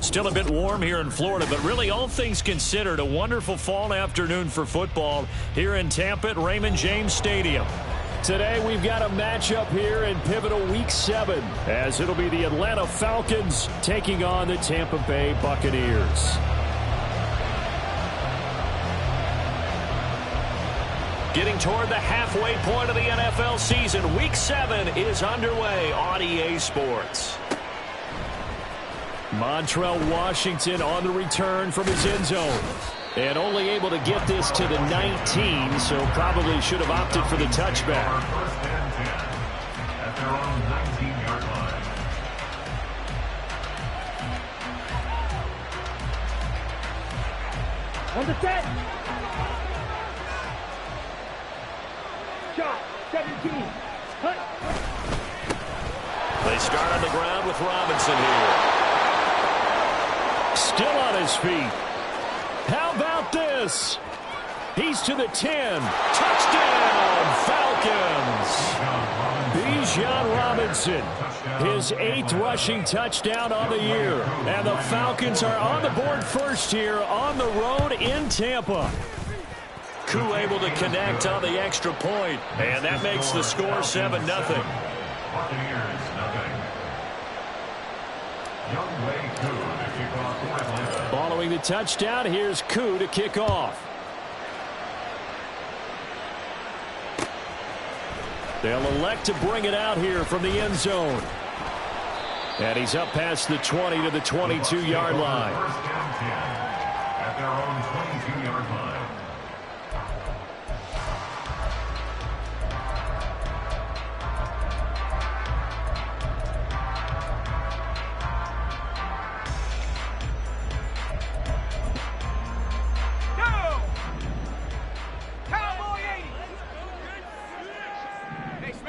Still a bit warm here in Florida, but really all things considered, a wonderful fall afternoon for football here in Tampa at Raymond James Stadium. Today we've got a matchup here in pivotal Week 7, as it'll be the Atlanta Falcons taking on the Tampa Bay Buccaneers. Getting toward the halfway point of the NFL season, Week 7 is underway on EA Sports. Montrell Washington on the return from his end zone. And only able to get this to the 19, so probably should have opted for the touchback. On the set. Shot, 17. Cut. They start on the ground with Robinson here. Still on his feet. How about this? He's to the 10. Touchdown, Falcons. Bijan Robinson, his 8th rushing touchdown on the year. And the Falcons are on the board first here on the road in Tampa. Koo able to connect on the extra point, and that makes the score 7-0. Following the touchdown, here's Koo to kick off. They'll elect to bring it out here from the end zone. And he's up past the 20 to the 22-yard line. At their own 22-yard line.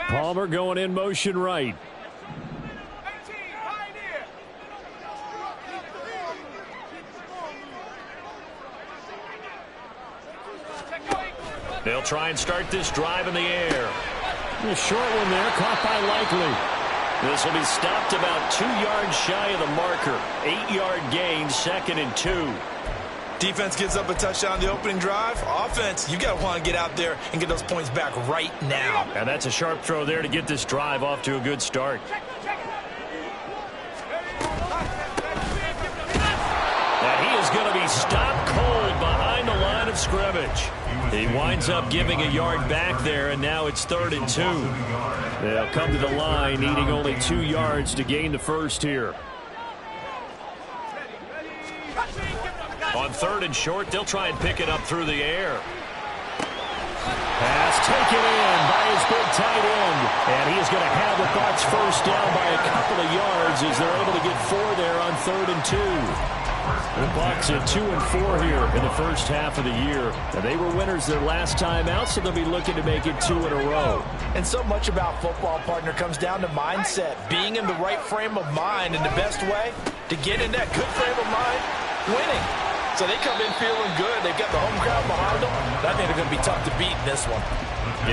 Palmer going in motion right. They'll try and start this drive in the air. A short one there, caught by Likely. This will be stopped about 2 yards shy of the marker. 8-yard gain, 2nd and 2. Defense gives up a touchdown the opening drive. Offense, you got to want to get out there and get those points back right now. And that's a sharp throw there to get this drive off to a good start. And he is going to be stopped cold behind the line of scrimmage. He winds up giving a yard back there, and now it's 3rd and 2. They'll come to the line needing only 2 yards to gain the first here. On 3rd and short, they'll try and pick it up through the air. Pass taken in by his big tight end. And he is going to have the Bucs first down by a couple of yards as they're able to get 4 there on 3rd and 2. The Bucs at 2-4 here in the first half of the year. And they were winners their last time out, so they'll be looking to make it 2 in a row. And so much about football, partner, comes down to mindset. Being in the right frame of mind, and the best way to get in that good frame of mind, winning. So they come in feeling good. They've got the home crowd behind them. I think they're going to be tough to beat in this one.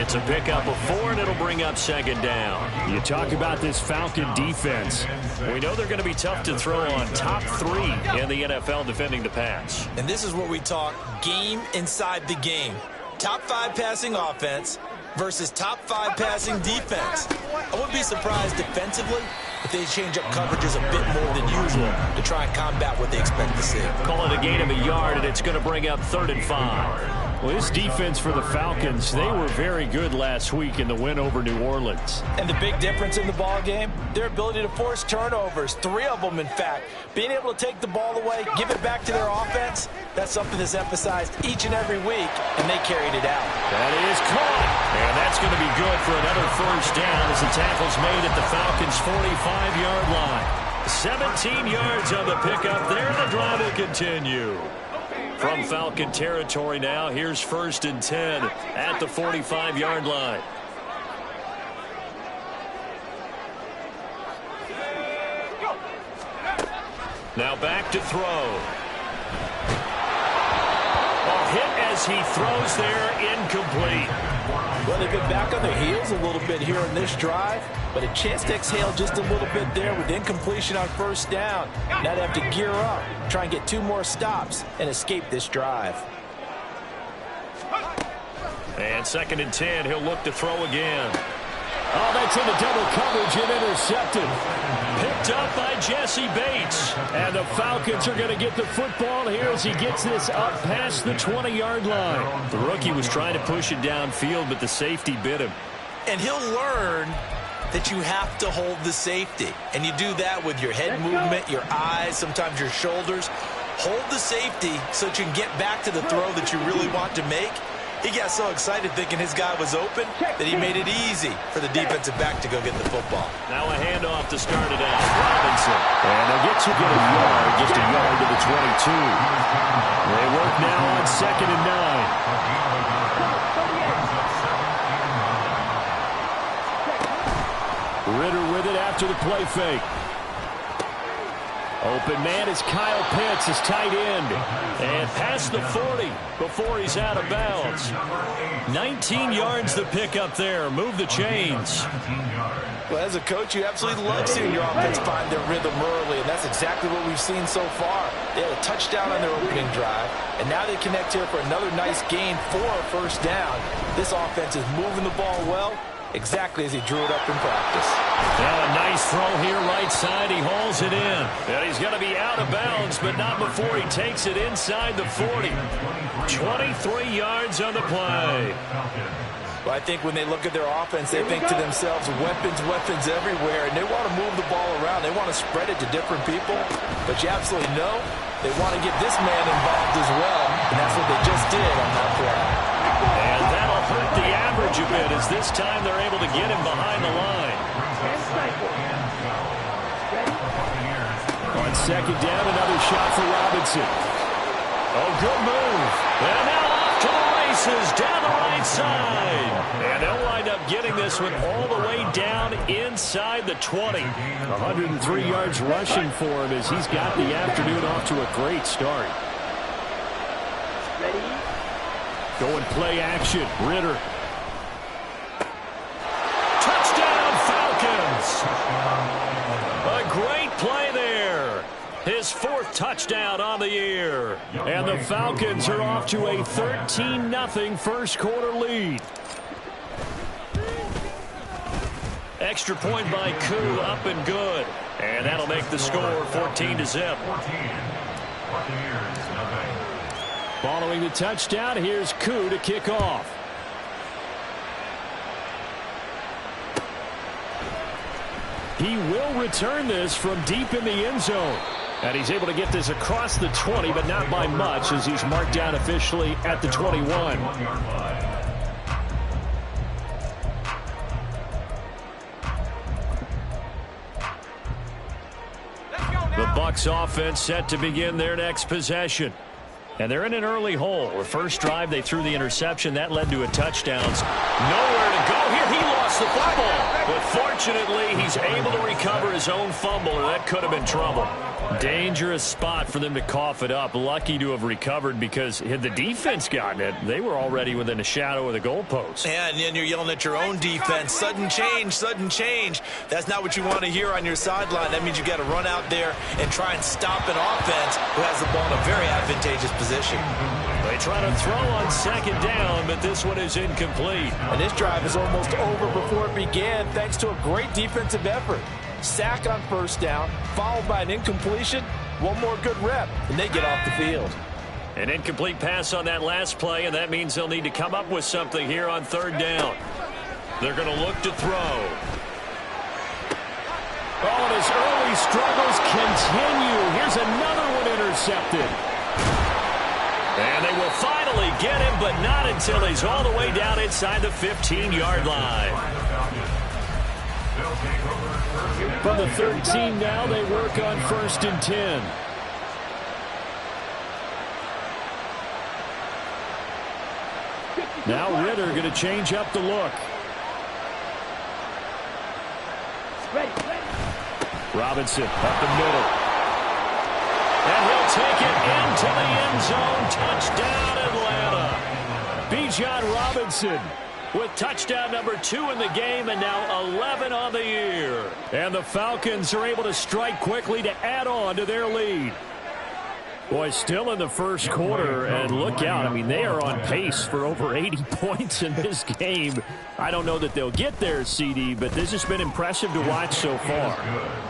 It's a pickup of 4, and it'll bring up 2nd down. You talk about this Falcon defense. We know they're going to be tough to throw on. Top 3 in the NFL defending the pass. And this is where we talk game inside the game. Top 5 passing offense versus top 5 passing defense. I wouldn't be surprised defensively if they change up coverages a bit more than usual to try and combat what they expect to see. Call it a gain of a yard, and it's going to bring up 3rd and 5. Well, this defense for the Falcons, they were very good last week in the win over New Orleans. And the big difference in the ball game, their ability to force turnovers, 3 of them in fact. Being able to take the ball away, give it back to their offense, that's something that's emphasized each and every week, and they carried it out. That is caught. And that's going to be good for another first down as the tackle's made at the Falcons' 45-yard line. 17 yards on the pickup there. The drive will continue. From Falcon territory now, here's 1st and 10 at the 45-yard line. Now back to throw. A hit as he throws there, incomplete. Well, they've been back on their heels a little bit here in this drive, but a chance to exhale just a little bit there with incompletion on first down. Now they have to gear up, try and get 2 more stops, and escape this drive. And 2nd and 10, he'll look to throw again. Oh, that's into double coverage and intercepted. Picked up by Jesse Bates. And the Falcons are going to get the football here as he gets this up past the 20-yard line. The rookie was trying to push it downfield, but the safety bit him. And he'll learn that you have to hold the safety. And you do that with your head movement, your eyes, sometimes your shoulders. Hold the safety so that you can get back to the throw that you really want to make. He got so excited thinking his guy was open that he made it easy for the defensive back to go get the football. Now a handoff to start it out. Robinson. And they'll get a yard, just a yard to the 22. They work now on 2nd and 9. Ritter with it after the play fake. Open man is Kyle Pitts, his tight end. And past the 40 before he's out of bounds. 19 yards to pick up there. Move the chains. Well, as a coach, you absolutely love seeing your offense find their rhythm early, and that's exactly what we've seen so far. They had a touchdown on their opening drive, and now they connect here for another nice gain for a first down. This offense is moving the ball well, exactly as he drew it up in practice. Now a nice throw here right side. He hauls it in. And he's going to be out of bounds, but not before he takes it inside the 40. 23 yards on the play. Well, I think when they look at their offense, they think to themselves, weapons everywhere, and they want to move the ball around. They want to spread it to different people, but you absolutely know they want to get this man involved as well, and that's what they just did on that play. And that'll hurt the average a bit as this time they're able to get him behind the line. On 2nd down, another shot for Robinson. Oh, good move. And now off to the races down the right side. And they'll wind up getting this one all the way down inside the 20. 103 yards rushing for him as he's got the afternoon off to a great start. Going play action. Ritter. Touchdown, Falcons. A great play there. His 4th touchdown on the year. And the Falcons are off to a 13-0 first quarter lead. Extra point by Koo, up and good. And that'll make the score 14-0. Following the touchdown, here's Koo to kick off. He will return this from deep in the end zone. And he's able to get this across the 20, but not by much as he's marked down officially at the 21. The Bucs offense set to begin their next possession. And they're in an early hole. The first drive, they threw the interception. That led to a touchdown. Nowhere to go here. He lost the football. But fortunately, he's able to recover his own fumble, or that could have been trouble. Dangerous spot for them to cough it up. Lucky to have recovered because had the defense gotten it, they were already within a shadow of the goalpost. And you're yelling at your own defense. Sudden change, sudden change. That's not what you want to hear on your sideline. That means you got to run out there and try and stop an offense who has the ball in a very advantageous position. They try to throw on 2nd down, but this one is incomplete. And this drive is almost over before it began thanks to a great defensive effort. Sack on first down, followed by an incompletion. One more good rep, and they get off the field. An incomplete pass on that last play, and that means they'll need to come up with something here on 3rd down. They're going to look to throw. Oh, and his early struggles continue. Here's another one intercepted. And they will finally get him, but not until he's all the way down inside the 15-yard line. From the 13 now, they work on 1st and 10. Now Ritter going to change up the look. Robinson up the middle. And he'll take it into the end zone. Touchdown, Atlanta. Bijan Robinson with touchdown number 2 in the game and now 11 on the year. And the Falcons are able to strike quickly to add on to their lead. Boy, still in the first quarter, and look out. I mean, they are on pace for over 80 points in this game. I don't know that they'll get there, CD, but this has been impressive to watch so far.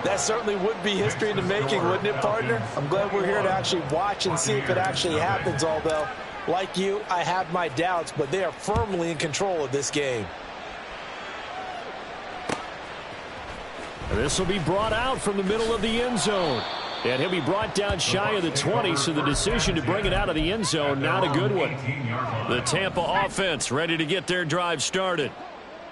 That certainly would be history in the making, wouldn't it, partner? I'm glad we're here to actually watch and see if it actually happens, although, like you, I have my doubts, but they are firmly in control of this game. This will be brought out from the middle of the end zone. And he'll be brought down shy of the 20, so the decision to bring it out of the end zone, not a good one. The Tampa offense ready to get their drive started.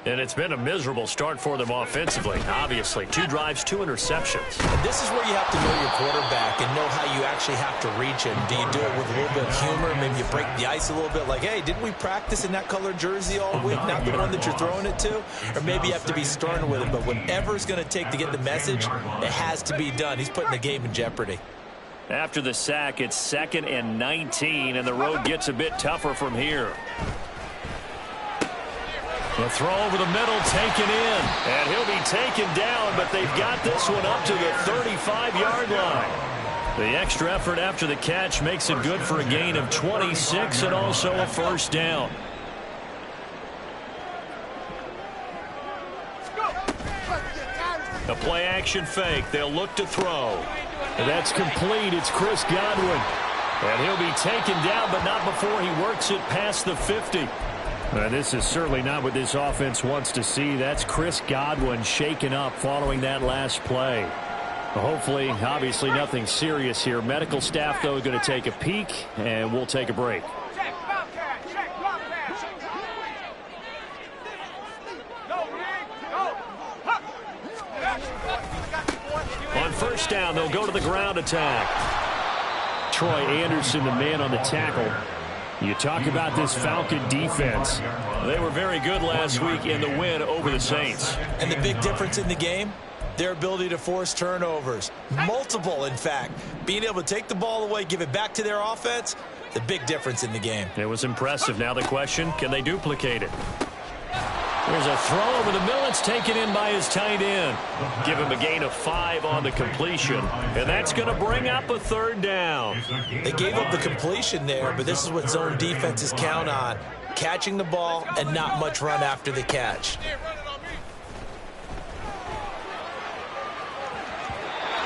And it's been a miserable start for them offensively. Obviously, 2 drives, 2 interceptions. And this is where you have to know your quarterback and know how you actually have to reach him. Do you do it with a little bit of humor? Maybe you break the ice a little bit like, hey, didn't we practice in that color jersey all week? Not the one that you're throwing it to? Or maybe you have to be stern with him. But whatever it's going to take to get the message, it has to be done. He's putting the game in jeopardy. After the sack, it's 2nd and 19, and the road gets a bit tougher from here. The throw over the middle, taken in. And he'll be taken down, but they've got this one up to the 35-yard line. The extra effort after the catch makes it good for a gain of 26 and also a first down. A play-action fake. They'll look to throw. And that's complete. It's Chris Godwin. And he'll be taken down, but not before he works it past the 50. This is certainly not what this offense wants to see. That's Chris Godwin shaken up following that last play. Hopefully, obviously nothing serious here. Medical staff, though, going to take a peek, and we'll take a break. On first down, they'll go to the ground attack. Troy Anderson, the man on the tackle. You talk about this Falcon defense. They were very good last week in the win over the Saints. And the big difference in the game, their ability to force turnovers. Multiple, in fact. Being able to take the ball away, give it back to their offense, the big difference in the game. It was impressive. Now the question, can they duplicate it? There's a throw over the middle. It's taken in by his tight end. Give him a gain of 5 on the completion. And that's going to bring up a third down. They gave up the completion there, but this is what zone defenses count on. Catching the ball and not much run after the catch.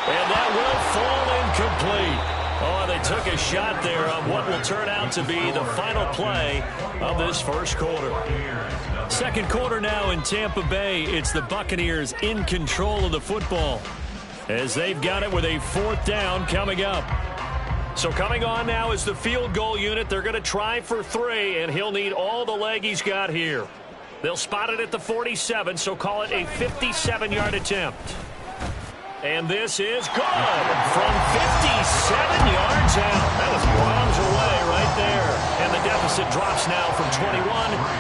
And that will fall incomplete. Oh, they took a shot there on what will turn out to be the final play of this first quarter. Second quarter now in Tampa Bay. It's the Buccaneers in control of the football as they've got it with a 4th down coming up. So coming on now is the field goal unit. They're going to try for 3, and he'll need all the leg he's got here. They'll spot it at the 47, so call it a 57-yard attempt. And this is good from 57 yards out. That was bombs away right there. And the deficit drops now from 21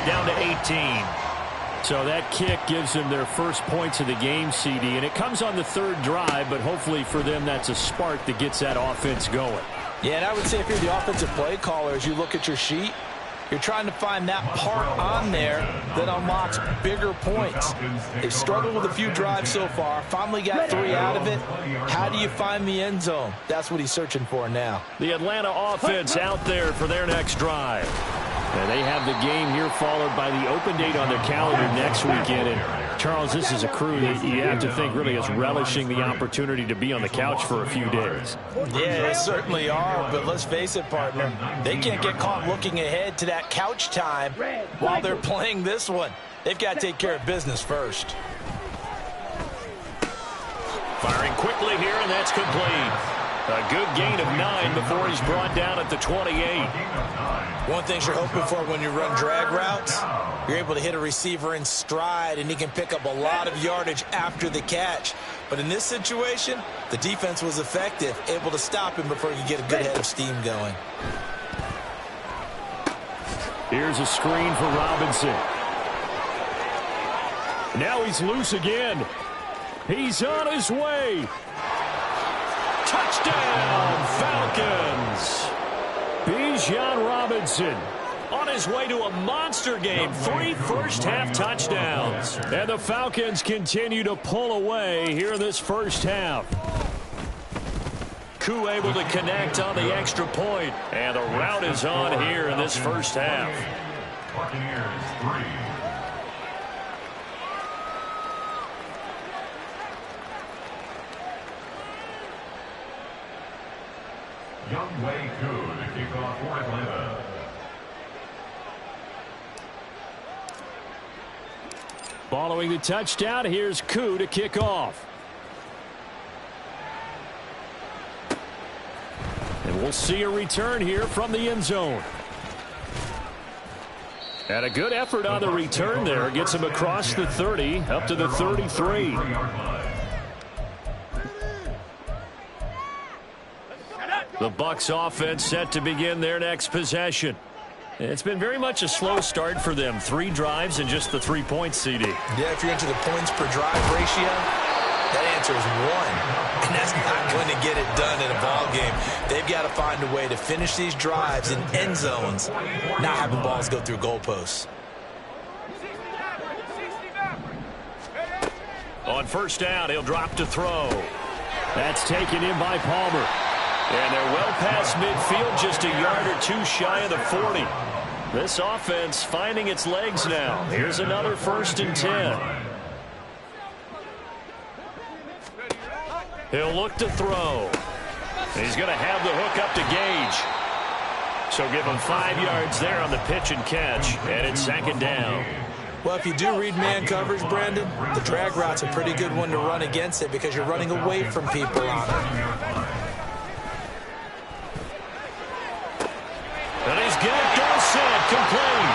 down to 18. So that kick gives them their first points of the game, CD. And it comes on the 3rd drive, but hopefully for them that's a spark that gets that offense going. Yeah, and I would say if you're the offensive play caller, as you look at your sheet, you're trying to find that part on there that unlocks bigger points. They've struggled with a few drives so far. Finally got 3 out of it. How do you find the end zone? That's what he's searching for now. The Atlanta offense out there for their next drive. And they have the game here followed by the open date on their calendar next weekend. And Charles, this is a crew that you have to think really is relishing the opportunity to be on the couch for a few days. Yeah, they certainly are, but let's face it, partner. They can't get caught looking ahead to that couch time while they're playing this one. They've got to take care of business first. Firing quickly here, and that's complete. A good gain of 9 before he's brought down at the 28. One thing you're hoping for when you run drag routes, you're able to hit a receiver in stride, and he can pick up a lot of yardage after the catch. But in this situation, the defense was effective, able to stop him before he could get a good head of steam going. Here's a screen for Robinson. Now he's loose again. He's on his way. Touchdown, Falcons. Bijan Robinson On his way to a monster game, 3 first-half touchdowns. And the Falcons continue to pull away here in this first half. Koo able to connect on the extra point, and the route is on here in this first half. Buccaneers 3. Younghoe Koo to kick off for Atlanta. Following the touchdown, here's Koo to kick off. And we'll see a return here from the end zone. And a good effort on the return there. Gets him across the 30, up to the 33. The Bucs offense set to begin their next possession. It's been very much a slow start for them. 3 drives and just the 3 points, CD. Yeah, if you're into the points per drive ratio, that answer is 1. And that's not going to get it done in a ball game. They've got to find a way to finish these drives in end zones, not having balls go through goalposts. On first down, he'll drop to throw. That's taken in by Palmer. And they're well past midfield, just a yard or 2 shy of the 40. This offense finding its legs now. Here's another 1st and 10. He'll look to throw. He's going to have the hook up to Gage. So give him 5 yards there on the pitch and catch, and it's 2nd down. Well, if you do read man coverage, Brandon, the drag route's a pretty good one to run against it because you're running away from people on it. And he's got Dorsett complete.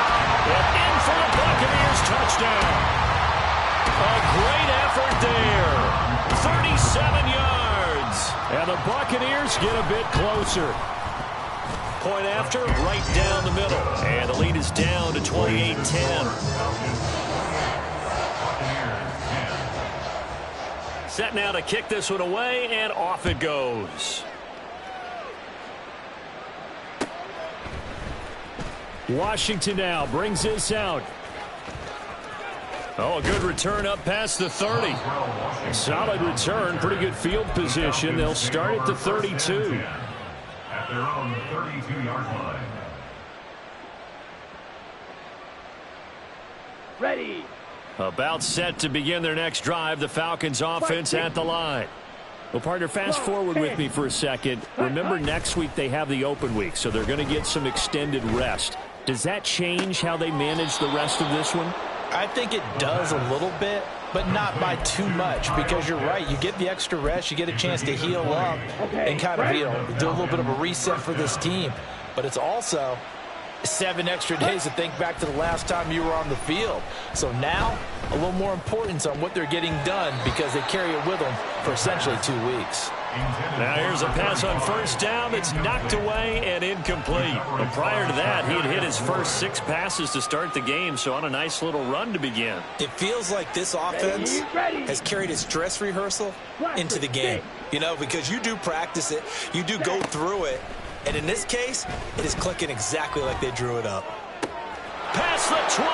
And in for the Buccaneers touchdown. A great effort there. 37 yards. And the Buccaneers get a bit closer. Point after, right down the middle. And the lead is down to 28-10. Set now to kick this one away, and off it goes. Washington now brings this out. Oh, a good return up past the 30. Solid return, pretty good field position. They'll start at the 32. At their own 32-yard line. Ready. About set to begin their next drive. The Falcons offense at the line. Well, partner, fast forward with me for a second. Remember, next week they have the open week, so they're going to get some extended rest. Does that change how they manage the rest of this one? I think it does a little bit, but not by too much, because you're right. You get the extra rest. You get a chance to heal up and kind of, do a little bit of a reset for this team. But it's also 7 extra days to think back to the last time you were on the field. So now, a little more importance on what they're getting done because they carry it with them for essentially 2 weeks. Now here's a pass on first down that's knocked away and incomplete. But prior to that, he had hit his first 6 passes to start the game, so on a nice little run to begin. It feels like this offense has carried its dress rehearsal into the game. You know, because you do practice it, you do go through it, and in this case, it is clicking exactly like they drew it up. Past the 20,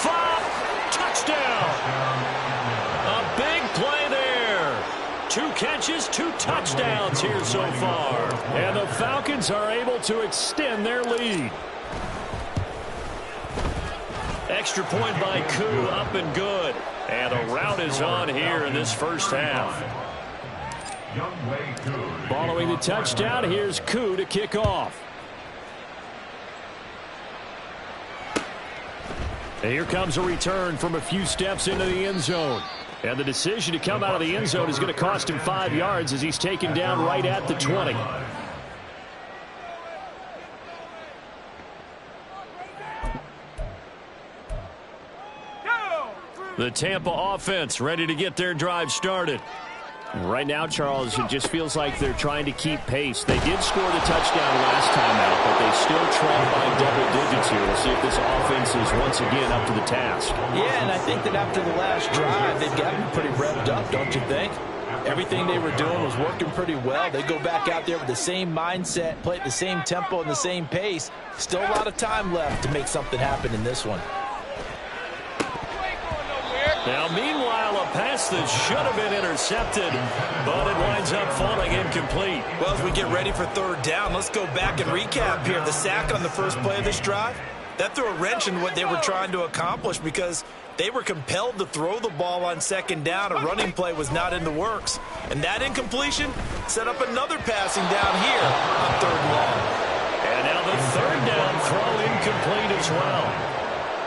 5, touchdown. A big play there. 2 catches, 2 touchdowns here so far. And the Falcons are able to extend their lead. Extra point by Koo, up and good. And the route is on here in this first half. Following the touchdown, here's Koo to kick off. And here comes a return from a few steps into the end zone. And the decision to come out of the end zone is going to cost him 5 yards as he's taken down right at the 20. The Tampa offense ready to get their drive started. Right now, Charles, it just feels like they're trying to keep pace. They did score the touchdown last time out, but they still trail by double digits here. We'll see if this offense is once again up to the task. Yeah, and I think that after the last drive, they've gotten pretty revved up, don't you think? Everything they were doing was working pretty well. They go back out there with the same mindset, play at the same tempo and the same pace. Still a lot of time left to make something happen in this one. Now, meanwhile, a pass that should have been intercepted, but it winds up falling incomplete. Well, as we get ready for third down, let's go back and recap here. The sack on the first play of this drive, that threw a wrench in what they were trying to accomplish because they were compelled to throw the ball on second down. A running play was not in the works. And that incompletion set up another passing down here on third and long. And now the third down throw incomplete as well.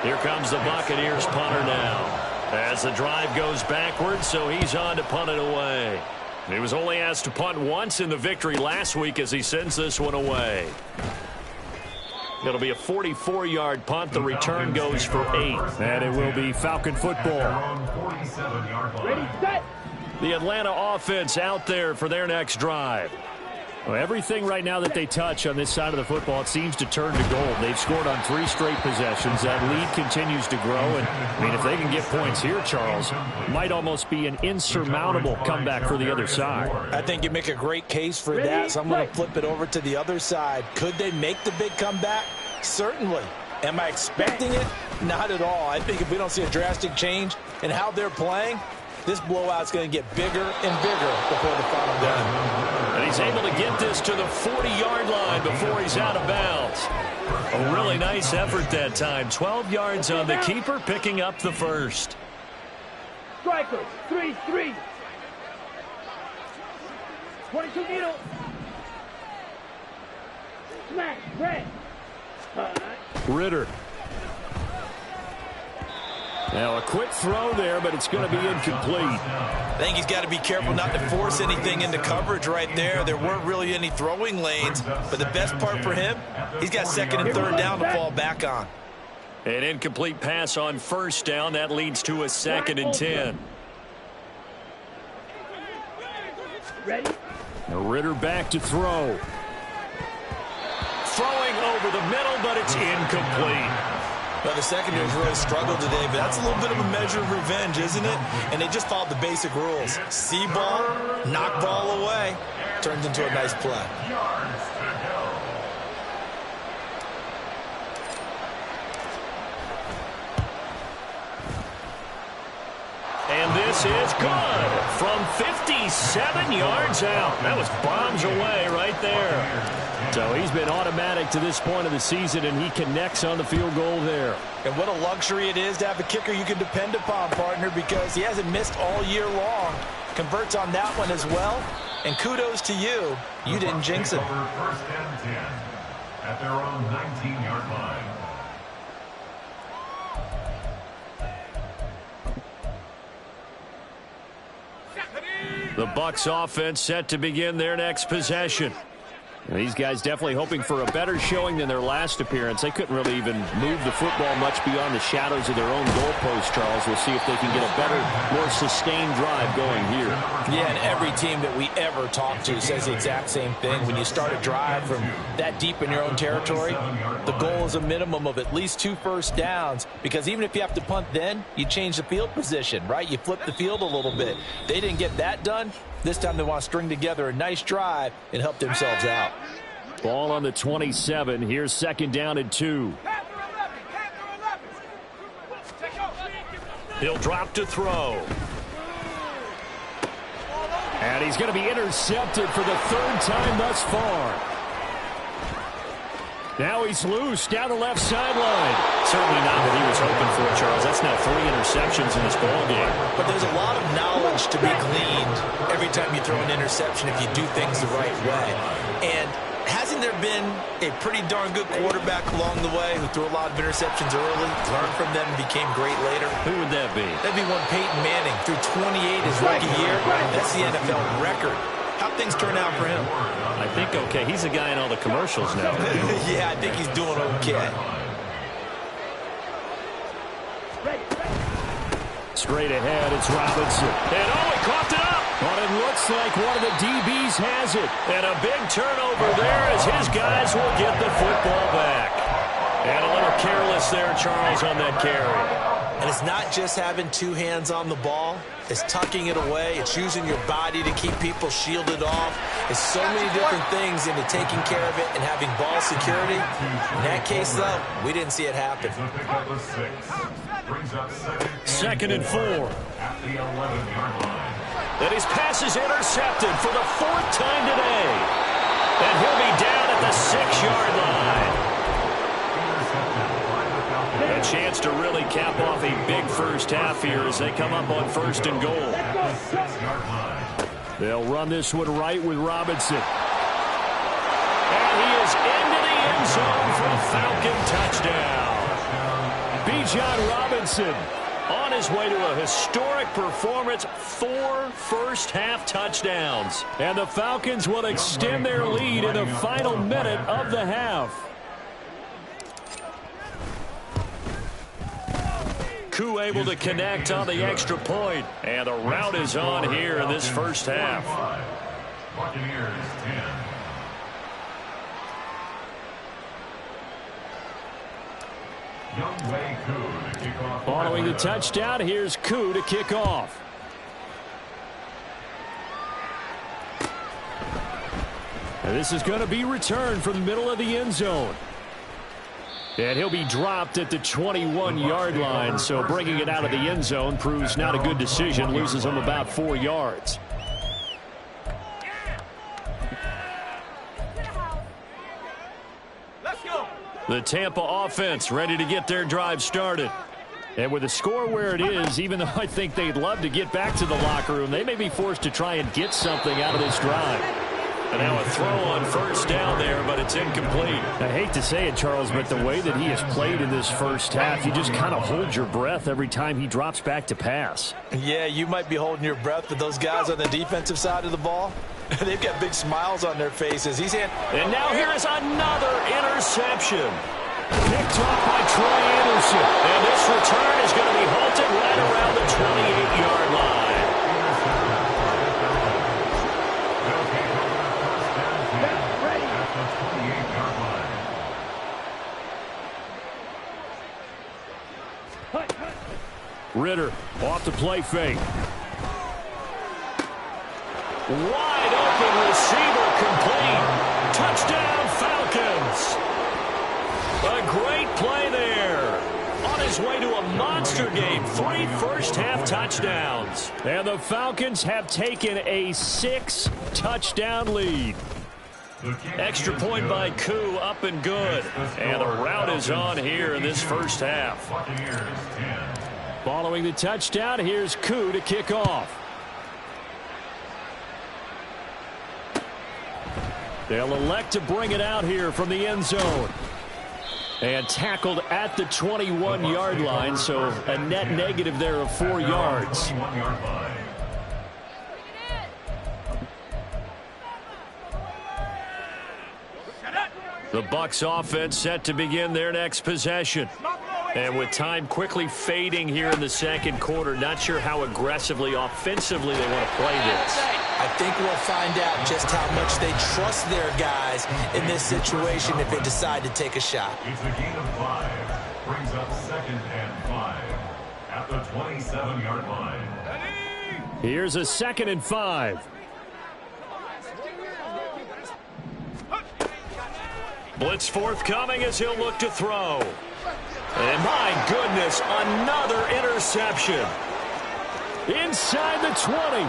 Here comes the Buccaneers punter now, as the drive goes backwards, so he's on to punt it away. He was only asked to punt once in the victory last week as he sends this one away. It'll be a 44-yard punt. The return goes for 8. And it will be Falcon football. Ready, set. The Atlanta offense out there for their next drive. Well, everything right now that they touch on this side of the football, it seems to turn to gold. They've scored on 3 straight possessions. That lead continues to grow. And, I mean, if they can get points here, Charles, it might almost be an insurmountable comeback for the other side. I think you make a great case for that, so I'm going to flip it over to the other side. Could they make the big comeback? Certainly. Am I expecting it? Not at all. I think if we don't see a drastic change in how they're playing, this blowout's going to get bigger and bigger before the final down. And he's able to get this to the 40-yard line before he's out of bounds. A really nice effort that time. 12 yards on the keeper, picking up the first. Strikers, 3-3. 22 needle. Smash, red. Ritter. Now a quick throw there, but it's going to be incomplete. I think he's got to be careful not to force anything into coverage right there. There weren't really any throwing lanes, but the best part for him, he's got second and third down to fall back on. An incomplete pass on first down. That leads to a 2nd and 10. Ready? Now Ritter back to throw. Throwing over the middle, but it's incomplete. Well, the secondary's really struggled today, but that's a little bit of a measure of revenge, isn't it? And they just followed the basic rules. See ball, knock ball away. Turns into a nice play. And this is good from 57 yards out. That was bombs away right there. So he's been automatic to this point of the season, and he connects on the field goal there. And what a luxury it is to have a kicker you can depend upon, partner, because he hasn't missed all year long. Converts on that one as well. And kudos to you. You didn't jinx it. First and 10 at their own 19-yard line. The Bucs offense set to begin their next possession. These guys definitely hoping for a better showing than their last appearance. They couldn't really even move the football much beyond the shadows of their own goalpost, Charles. We'll see if they can get a better, more sustained drive going here. Yeah, and every team that we ever talk to says the exact same thing. When you start a drive from that deep in your own territory, the goal is a minimum of at least 2 first downs, because even if you have to punt then, you change the field position, right? You flip the field a little bit. They didn't get that done. This time they want to string together a nice drive and help themselves out. Ball on the 27. Here's 2nd down and 2. He'll drop to throw. And he's going to be intercepted for the 3rd time thus far. Now he's loose down the left sideline. Certainly not what he was hoping for, Charles. That's now 3 interceptions in this ballgame. But there's a lot of knowledge to be gleaned every time you throw an interception if you do things the right way. And hasn't there been a pretty darn good quarterback along the way who threw a lot of interceptions early, learned from them, and became great later? Who would that be? That'd be one Peyton Manning. Threw 28 his rookie year. That's the NFL record. How'd things turn out for him? I think okay. He's a guy in all the commercials now. Yeah, I think he's doing okay. Straight ahead, it's Robinson. And he coughed it up. But it looks like one of the DBs has it. And a big turnover there as his guys will get the football back. And a little careless there, Charles, on that carry. And it's not just having two hands on the ball. It's tucking it away. It's using your body to keep people shielded off. It's so many different things into taking care of it and having ball security. In that case, though, we didn't see it happen. Second and 4. At the 11-yard line. And his pass is intercepted for the 4th time today. And he'll be down at the 6-yard line. A chance to really cap off a big first half here as they come up on 1st and goal. They'll run this one right with Robinson. And he is into the end zone for a Falcon touchdown. Bijan Robinson on his way to a historic performance, 4 first-half touchdowns. And the Falcons will extend their lead in the final minute of the half. Koo able to connect on the extra point. And the route is on here in this first half. Buccaneers 10. Following the touchdown, here's Koo to kick off. And this is going to be returned from the middle of the end zone. And he'll be dropped at the 21-yard line, so bringing it out of the end zone proves not a good decision, loses him about 4 yards. The Tampa offense ready to get their drive started. And with the score where it is, even though I think they'd love to get back to the locker room, they may be forced to try and get something out of this drive. And now a throw on first down there, but it's incomplete. I hate to say it, Charles, but the way that he has played in this first half, you just kind of hold your breath every time he drops back to pass. Yeah, you might be holding your breath, but those guys on the defensive side of the ball, they've got big smiles on their faces. And now here is another interception. Picked off by Troy Anderson. And this return is going to be halted right around the 28-yard line. Ritter off the play fake. Wide open receiver complete. Touchdown Falcons. A great play there. On his way to a monster game. 3 first-half touchdowns. And the Falcons have taken a 6-touchdown lead. Extra point by Koo, up and good. And the route is on here in this first half. Following the touchdown, here's Koo to kick off. They'll elect to bring it out here from the end zone. And tackled at the 21-yard line, so a net negative there of 4 yards. The Bucs offense set to begin their next possession. And with time quickly fading here in the second quarter, not sure how aggressively, offensively they want to play this. I think we'll find out just how much they trust their guys in this situation if they decide to take a shot. It's a gain of 5. Brings up 2nd and 5 at the 27-yard line. Here's a 2nd and 5. Blitz forthcoming as he'll look to throw. And my goodness, another interception. Inside the 20.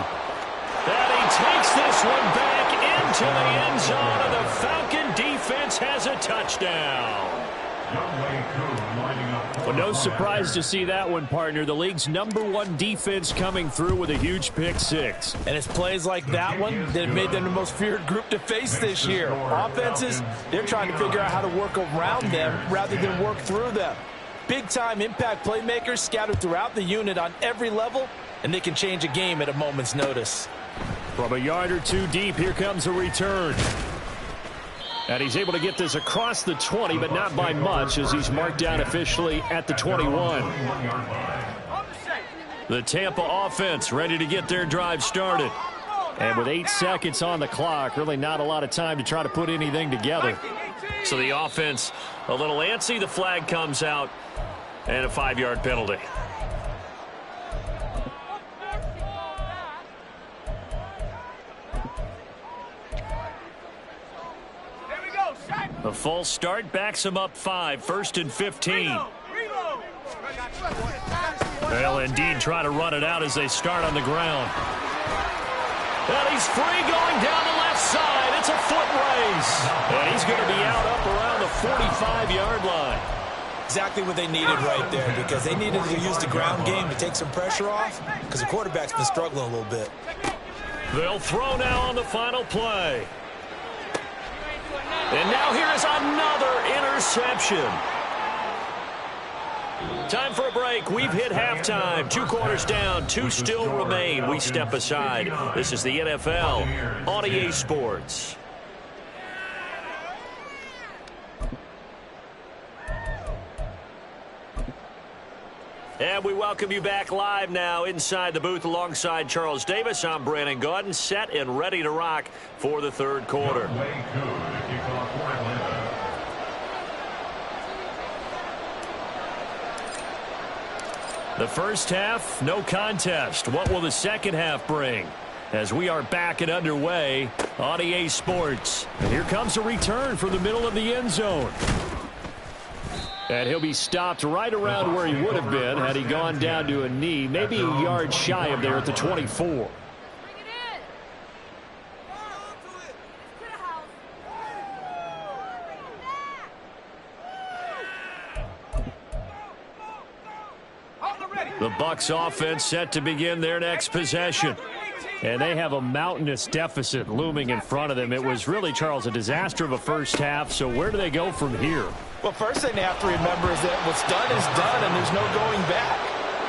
And he takes this one back into the end zone, and the Falcon defense has a touchdown. Well, no surprise to see that one, partner. The league's #1 defense coming through with a huge pick 6. And it's plays like that one that have made them the most feared group to face this year. Offenses, they're trying to figure out how to work around them rather than work through them. Big-time impact playmakers scattered throughout the unit on every level, and they can change a game at a moment's notice. From a yard or two deep, here comes a return. And he's able to get this across the 20, but not by much, as he's marked down officially at the 21. The Tampa offense ready to get their drive started. And with 8 seconds on the clock, really not a lot of time to try to put anything together. So the offense a little antsy. The flag comes out. And a 5-yard penalty. The false start backs him up 5, 1st and 15. They'll indeed try to run it out as they start on the ground. And he's free going down the left side. It's a foot race. And he's going to be out up around the 45-yard line. Exactly what they needed right there, because they needed to use the ground game to take some pressure off, because the quarterback's been struggling a little bit. They'll throw now on the final play. And now here is another interception. Time for a break. We've hit halftime. 2 quarters down. 2 still remain. We step aside. This is the NFL on EA Sports. And we welcome you back live now inside the booth alongside Charles Davis. I'm Brandon Gordon, set and ready to rock for the 3rd quarter. The first half, no contest. What will the second half bring? As we are back and underway on EA Sports. And here comes a return from the middle of the end zone. And he'll be stopped right around where he would have been had he gone down to a knee, maybe a yard shy of there at the 24. The Bucs offense set to begin their next possession. And they have a mountainous deficit looming in front of them. It was really, Charles, a disaster of a first half. So where do they go from here? Well, first thing they have to remember is that what's done is done, and there's no going back.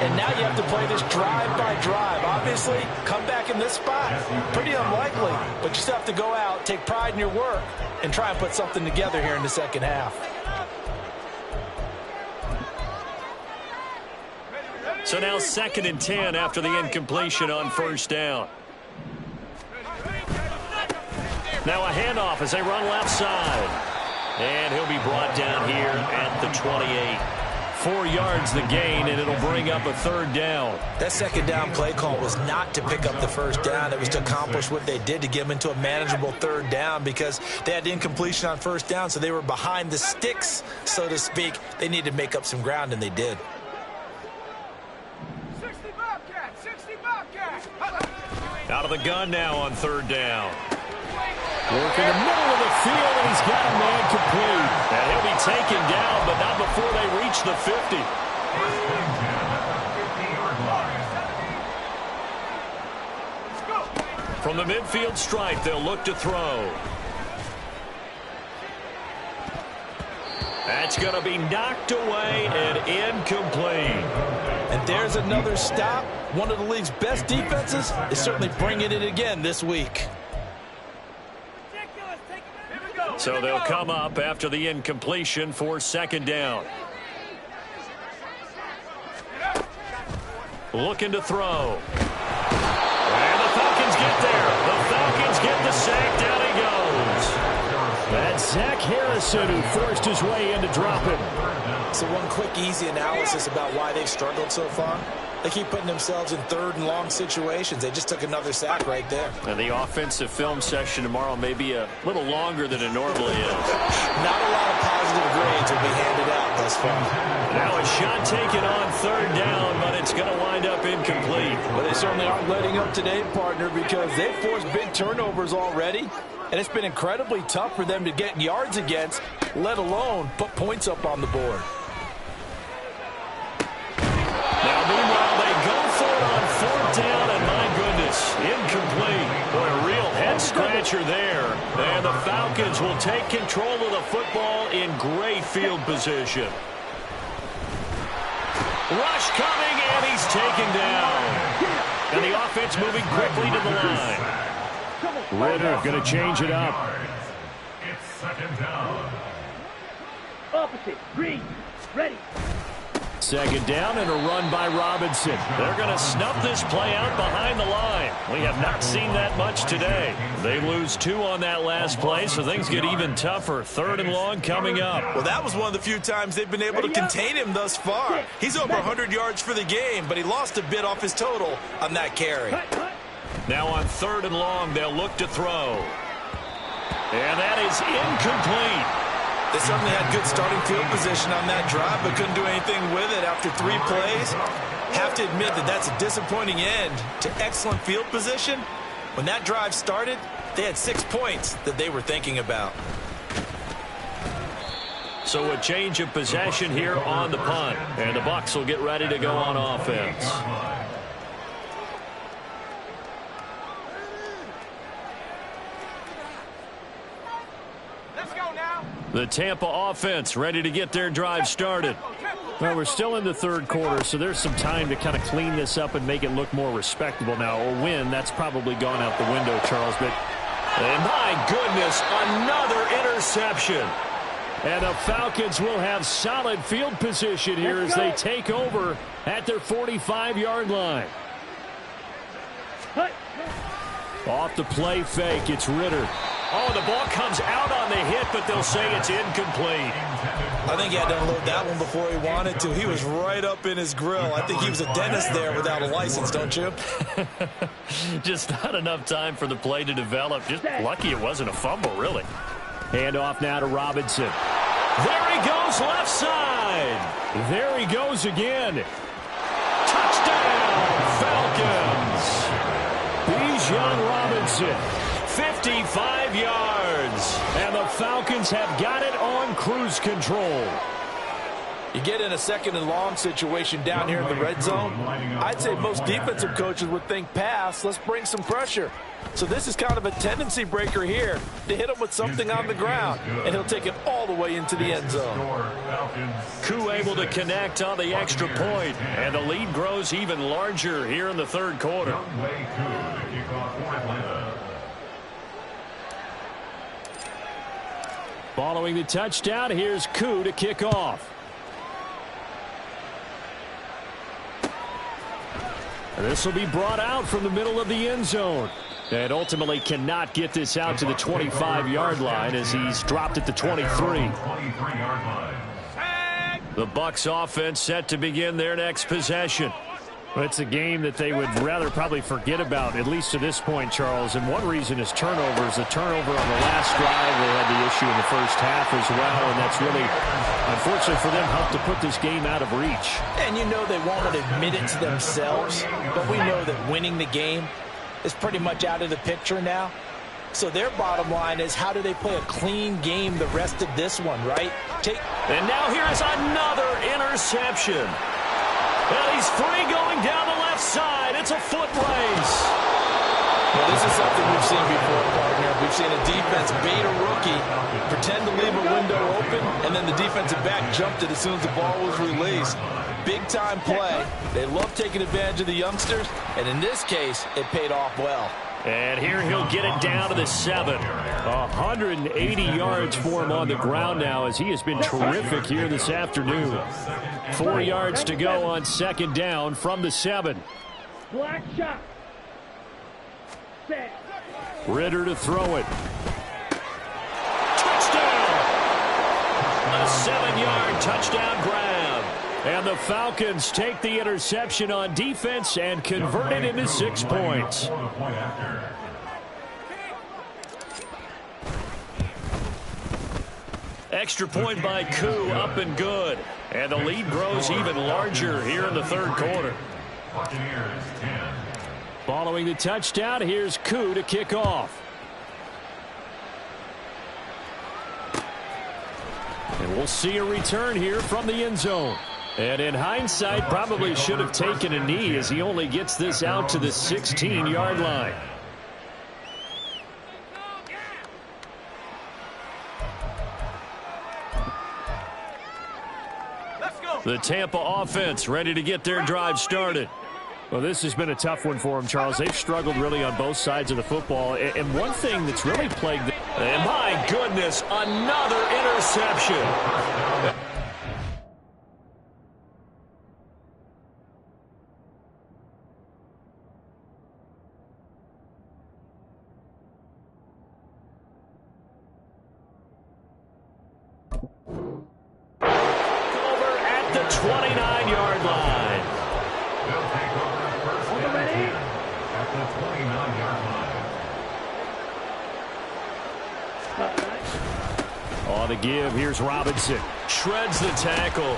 And now you have to play this drive by drive. Obviously, come back in this spot, pretty unlikely. But you still have to go out, take pride in your work, and try and put something together here in the second half. So now 2nd and 10 after the incompletion on first down. Now a handoff as they run left side. And he'll be brought down here at the 28. 4 yards the gain, and it'll bring up a 3rd down. That second down play call was not to pick up the first down. It was to accomplish what they did to get them into a manageable 3rd down, because they had incompletion on first down, so they were behind the sticks, so to speak. They needed to make up some ground, and they did. Out of the gun now on 3rd down. Work in the middle of the field, and he's got a man complete. And he'll be taken down, but not before they reach the 50. From the midfield stripe, they'll look to throw. That's going to be knocked away and incomplete. And there's another stop. One of the league's best defenses is certainly bringing it again this week. So they'll come up after the incompletion for 2nd down. Looking to throw. And the Falcons get there. The Falcons get the sack. Down he goes. That's Zach Harrison who forced his way into dropping. So one quick, easy analysis about why they've struggled so far. They keep putting themselves in 3rd and long situations. They just took another sack right there. And the offensive film session tomorrow may be a little longer than it normally is. Not a lot of positive grades will be handed out thus far. Now a shot taken on 3rd down, but it's going to wind up incomplete. Well, they certainly aren't letting up today, partner, because they've forced big turnovers already. And it's been incredibly tough for them to get yards against, let alone put points up on the board. Now, meanwhile, they go for it on 4th down, and my goodness, incomplete. Boy, a real head-scratcher there. And the Falcons will take control of the football in great field position. Rush coming, and he's taken down. And the offense moving quickly to the line. Ritter going to change it up. It's 2nd down. Opposite. Green. Ready. second down and a run by Robinson. They're going to snuff this play out behind the line. We have not seen that much today. They lose 2 on that last play, so things get even tougher. 3rd and long coming up. Well, that was one of the few times they've been able to contain him thus far. He's over 100 yards for the game, but he lost a bit off his total on that carry. Now on 3rd and long, they'll look to throw. And that is incomplete. They certainly had good starting field position on that drive, but couldn't do anything with it after 3 plays. Have to admit that that's a disappointing end to excellent field position. When that drive started, they had 6 points that they were thinking about. So a change of possession here on the punt. And the Bucs will get ready to go on offense. The Tampa offense ready to get their drive started. Well, we're still in the 3rd quarter, so there's some time to kind of clean this up and make it look more respectable now. A win, that's probably gone out the window, Charles. But and my goodness, another interception. And the Falcons will have solid field position here as they take over at their 45-yard line. Off the play fake, it's Ritter. Oh, the ball comes out on the hit, but they'll say it's incomplete. I think he had to unload that one before he wanted to. He was right up in his grill. I think he was a dentist there without a license, don't you? Just not enough time for the play to develop. Just lucky it wasn't a fumble, really. Hand off now to Robinson. There he goes, left side. There he goes again. Touchdown, Falcons. Bijan Robinson. 55 yards, and the Falcons have got it on cruise control. You get in a 2nd and long situation down here in the red zone, I'd say most defensive coaches would think pass, let's bring some pressure. So this is kind of a tendency breaker here to hit him with something on the ground, and he'll take it all the way into the end zone. Koo able to connect on the extra point, and the lead grows even larger here in the 3rd quarter. Following the touchdown, here's Koo to kick off. And this will be brought out from the middle of the end zone. And ultimately cannot get this out to the 25-yard line as he's dropped at the 23. The Bucs offense set to begin their next possession. Well, it's a game that they would rather probably forget about, at least to this point, Charles. And one reason is turnovers. A turnover on the last drive, they had the issue in the first half as well. And that's really, unfortunately for them, helped to put this game out of reach. And you know they won't admit it to themselves, but we know that winning the game is pretty much out of the picture now. So their bottom line is, how do they play a clean game the rest of this one, right? And now here's another interception. Well, he's free going down the left side. It's a foot race. Well, this is something we've seen before, partner. We've seen a defense bait a rookie, pretend to leave a window open, and then the defensive back jumped it as soon as the ball was released. Big-time play. They love taking advantage of the youngsters, and in this case, it paid off well. And here he'll get it down to the 7. 180 yards for him on the ground now as he has been terrific here this afternoon. 4 yards to go on 2nd down from the 7. Black shot. Set. Ritter to throw it. Touchdown! A 7-yard touchdown grab. And the Falcons take the interception on defense and convert it into 6 points. Extra point by Koo, up and good. And the lead grows even larger here in the 3rd quarter. Following the touchdown, here's Koo to kick off. And we'll see a return here from the end zone. And in hindsight, probably should have taken a knee as he only gets this out to the 16-yard line. The Tampa offense ready to get their drive started. Well, this has been a tough one for them, Charles. They've struggled really on both sides of the football. And one thing that's really plagued them, and my goodness, another interception. Over at the 29-yard line. They'll take over first and 10 at the 29-yard line. On the give, here's Robinson. Shreds the tackle.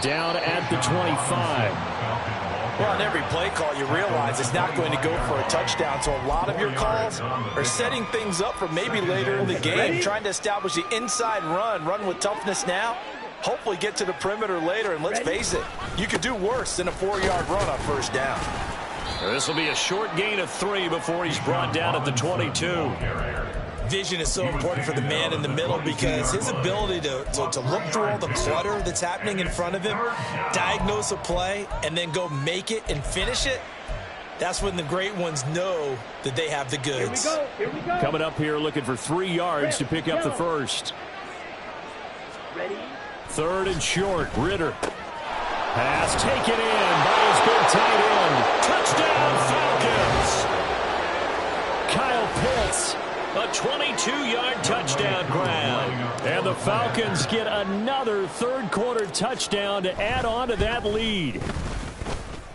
Down at the 25. Well, on every play call, you realize it's not going to go for a touchdown. So a lot of your calls are setting things up for maybe later in the game, trying to establish the inside run with toughness now, hopefully get to the perimeter later. And let's face it, you could do worse than a 4-yard run on first down. This will be a short gain of 3 before he's brought down at the 22. Vision is so important for the man in the middle because his ability to look through all the clutter that's happening in front of him, diagnose a play, and then go make it and finish it, that's when the great ones know that they have the goods. Here we go. Coming up here looking for 3 yards to pick up the first. Ready? 3rd and short. Ritter. Pass taken in by his big tight end. Touchdown, Falcons. Kyle Pitts. A 22-yard touchdown grab. And the Falcons get another third-quarter touchdown to add on to that lead.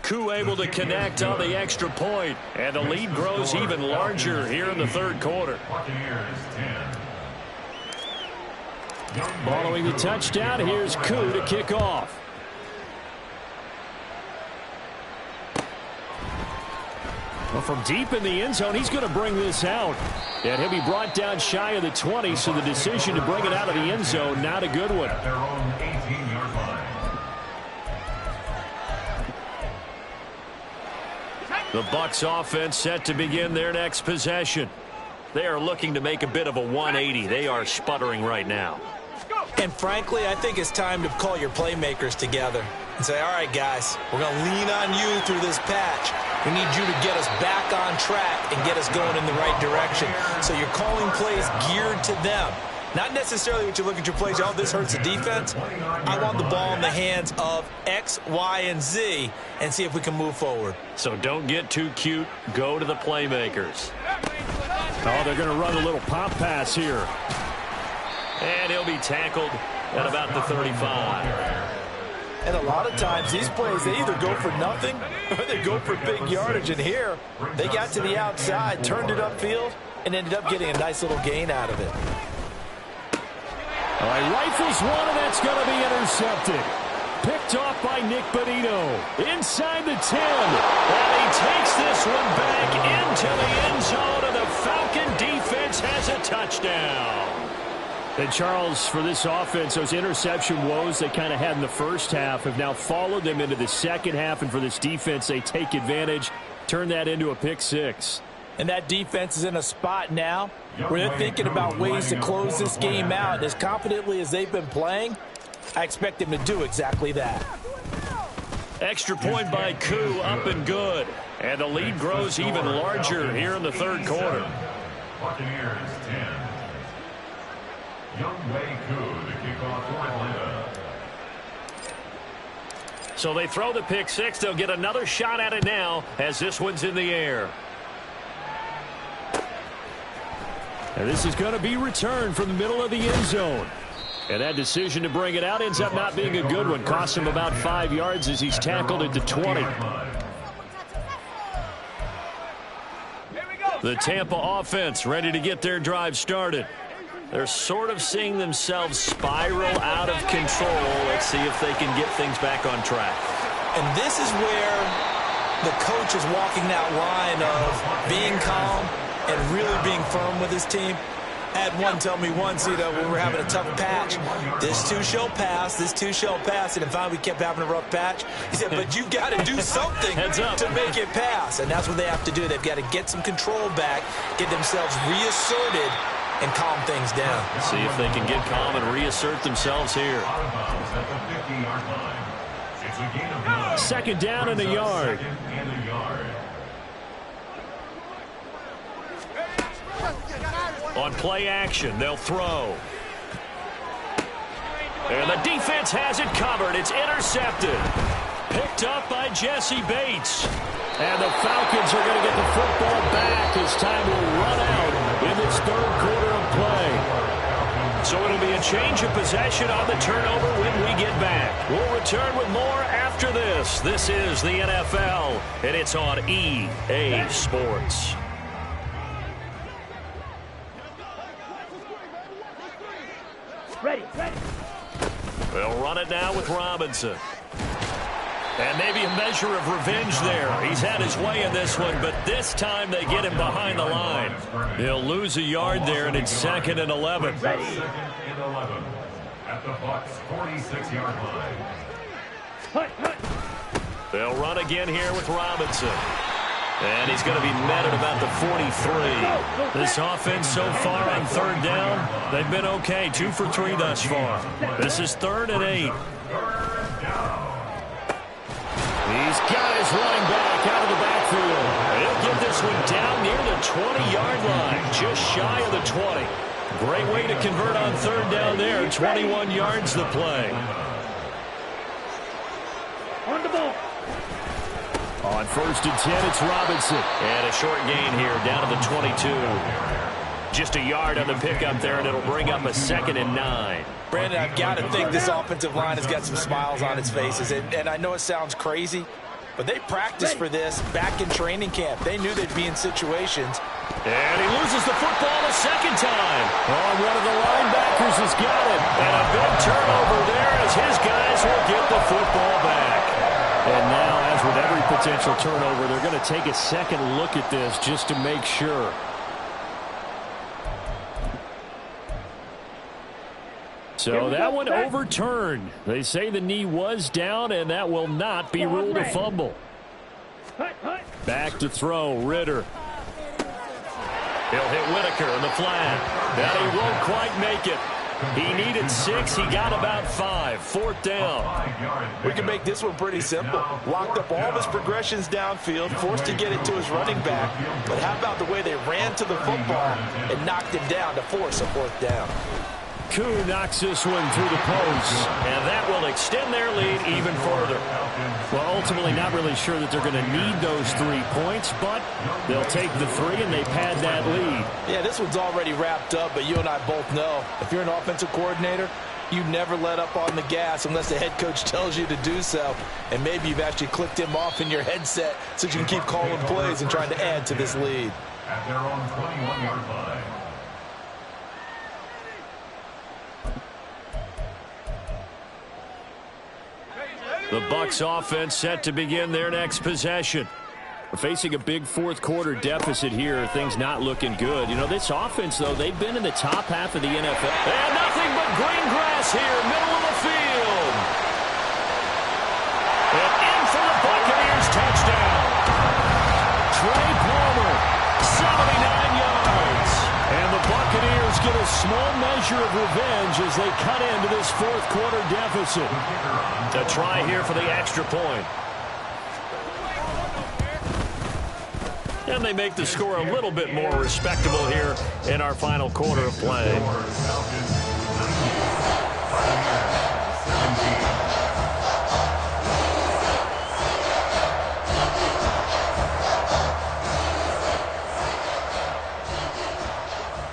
Koo able to connect on the extra point, and the lead grows even larger here in the third quarter. Following the touchdown, here's Koo to kick off. Well, from deep in the end zone, he's going to bring this out. And he'll be brought down shy of the 20, so the decision to bring it out of the end zone, not a good one. At their own 18-yard line. The Bucs offense set to begin their next possession. They are looking to make a bit of a 180. They are sputtering right now. And frankly, I think it's time to call your playmakers together and say, all right, guys, we're going to lean on you through this patch. We need you to get us back on track and get us going in the right direction. So you're calling plays geared to them. Not necessarily what you look at your plays, oh, this hurts the defense. I want the ball in the hands of X, Y, and Z and see if we can move forward. So don't get too cute. Go to the playmakers. Oh, they're going to run a little pop pass here. And he'll be tackled at about the 35. And a lot of times these plays, they either go for nothing or they go for big yardage. And here, they got to the outside, turned it upfield, and ended up getting a nice little gain out of it. All right, rifles one, and that's going to be intercepted. Picked off by Nick Bonito. Inside the 10. And he takes this one back into the end zone, and the Falcon defense has a touchdown. And Charles, for this offense, those interception woes they kind of had in the first half have now followed them into the second half. And for this defense, they take advantage, turn that into a pick six. And that defense is in a spot now where they're thinking about ways to close this game out. And as confidently as they've been playing, I expect them to do exactly that. Extra point by Koo, up and good. And the lead grows even larger here in the third quarter. Buccaneers 10. Younghoe Koo to kick off for Atlanta. So they throw the pick six. They'll get another shot at it now as this one's in the air. And this is going to be returned from the middle of the end zone. And that decision to bring it out ends up not being a good one. Costs him about 5 yards as he's tackled at the 20. The Tampa offense ready to get their drive started. They're sort of seeing themselves spiral out of control. Let's see if they can get things back on track. And this is where the coach is walking that line of being calm and really being firm with his team. I had one tell me once, when we were having a tough patch, this too shall pass, this too shall pass, and finally we kept having a rough patch. He said, but you got to do something to make it pass, and that's what they have to do. They've got to get some control back, get themselves reasserted, and calm things down. See if they can get calm and reassert themselves here. Second down and a yard. On play action, they'll throw. And the defense has it covered. It's intercepted. Picked up by Jesse Bates. And the Falcons are going to get the football back as time will run out in this third quarter of play. So it'll be a change of possession on the turnover when we get back. We'll return with more after this. This is the NFL, and it's on EA Sports. Ready, ready. They'll run it now with Robinson. And maybe a measure of revenge there. He's had his way in this one, but this time they get him behind the line. He'll lose a yard there, and it's 2nd and 11. Ready. 2nd and 11 at the Bucs' 46-yard line. They'll run again here with Robinson. And he's going to be met at about the 43. This offense so far on 3rd down, they've been okay. 2 for 3 thus far. This is 3rd and 8. He's got his running back out of the backfield. He'll get this one down near the 20-yard line, just shy of the 20. Great way to convert on 3rd down there. 21 yards the play. On the ball. On 1st and 10, it's Robinson. And a short gain here down to the 22. Just a yard on the pickup there, and it'll bring up a 2nd and 9. Brandon, I've got to think this offensive line has got some smiles on its faces. And I know it sounds crazy, but they practiced for this back in training camp. They knew they'd be in situations. And he loses the football a 2nd time. Oh, one of the linebackers has got it. And a big turnover there as his guys will get the football back. And now, as with every potential turnover, they're going to take a second look at this just to make sure. So that one overturned. They say the knee was down, and that will not be ruled a fumble. Back to throw, Ritter. He'll hit Whitaker in the flat. And he won't quite make it. He needed 6. He got about 5. 4th down. We can make this one pretty simple. Locked up all of his progressions downfield, forced to get it to his running back. But how about the way they ran to the football and knocked him down to force a 4th down? Koo knocks this one through the post, and that will extend their lead even further. Well, ultimately not really sure that they're going to need those 3 points, but they'll take the 3 and they pad that lead. Yeah, this one's already wrapped up, but you and I both know if you're an offensive coordinator, you never let up on the gas unless the head coach tells you to do so. And maybe you've actually clicked him off in your headset so you can keep calling plays and trying to add to this lead. At their own 21-yard line. The Bucs offense set to begin their next possession. We're facing a big 4th quarter deficit here. Things not looking good. You know, this offense, though, they've been in the top half of the NFL. And nothing but green grass here, middle of the field. And in for the Buccaneers touchdown. Trey Palmer, 79 yards. And the Buccaneers get a small measure of revenge as they cut into this 4th quarter deficit. A try here for the extra point. And they make the score a little bit more respectable here in our final quarter of play.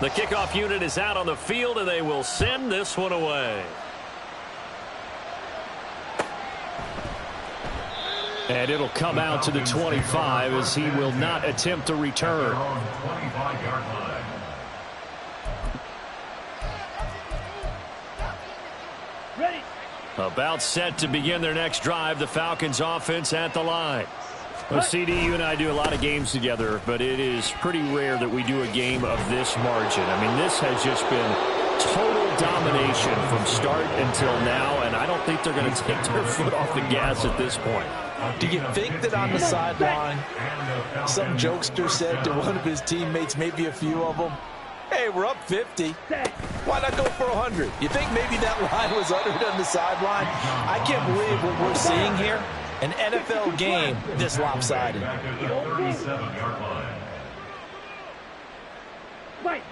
The kickoff unit is out on the field, and they will send this one away. And it'll come out to the 25 as he will not attempt a return. Ready. About set to begin their next drive, the Falcons offense at the line. Well, CD, you and I do a lot of games together, but it is pretty rare that we do a game of this margin. I mean, this has just been total domination from start until now, and I don't think they're going to take their foot off the gas at this point. Do you think that on the sideline, some jokester said to one of his teammates, maybe a few of them, hey, we're up 50. Why not go for 100? You think maybe that line was uttered on the sideline? I can't believe what we're seeing here. An NFL game this lopsided. White.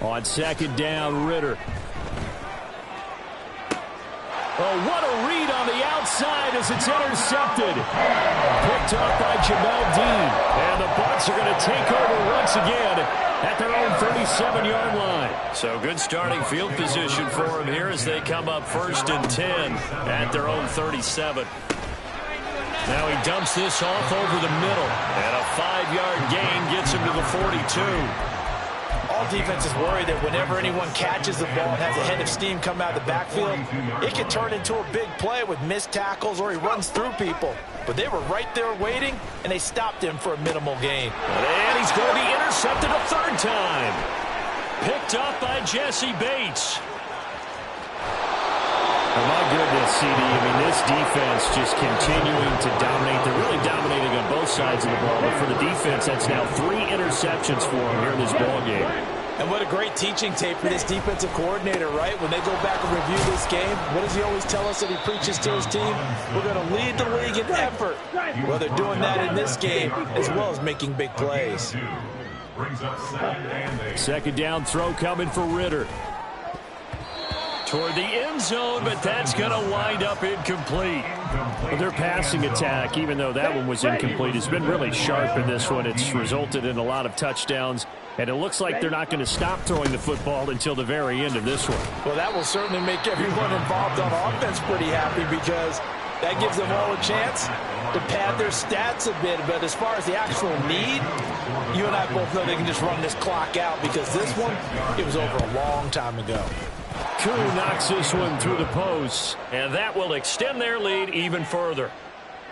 On 2nd down, Ritter. Oh, what a read on the outside as it's intercepted. Picked up by Jamel Dean. And the Bucs are going to take over once again at their own 37-yard line. So good starting field position for them here as they come up 1st and 10 at their own 37. Now he dumps this off over the middle. And a 5-yard gain gets him to the 42. All defenses worry that whenever anyone catches the ball and has a head of steam come out of the backfield, it can turn into a big play with missed tackles or he runs through people. But they were right there waiting, and they stopped him for a minimal gain. And he's going to be intercepted a 3rd time. Picked up by Jesse Bates. Oh, my goodness, CD. I mean, this defense just continuing to dominate. They're really dominating on both sides of the ball. But for the defense, that's now 3 interceptions for them here in this ball game. And what a great teaching tape for this defensive coordinator, right? When they go back and review this game, what does he always tell us that he preaches to his team? We're going to lead the league in effort. Well, they're doing that in this game as well as making big plays. 2nd down throw coming for Ritter. Toward the end zone, but that's going to wind up incomplete. Well, their passing attack, even though that one was incomplete, has been really sharp in this one. It's resulted in a lot of touchdowns, and it looks like they're not going to stop throwing the football until the very end of this one. Well, that will certainly make everyone involved on offense pretty happy because that gives them all a chance to pad their stats a bit. But as far as the actual need, you and I both know they can just run this clock out because this one, it was over a long time ago. Koo knocks this one through the post, and that will extend their lead even further.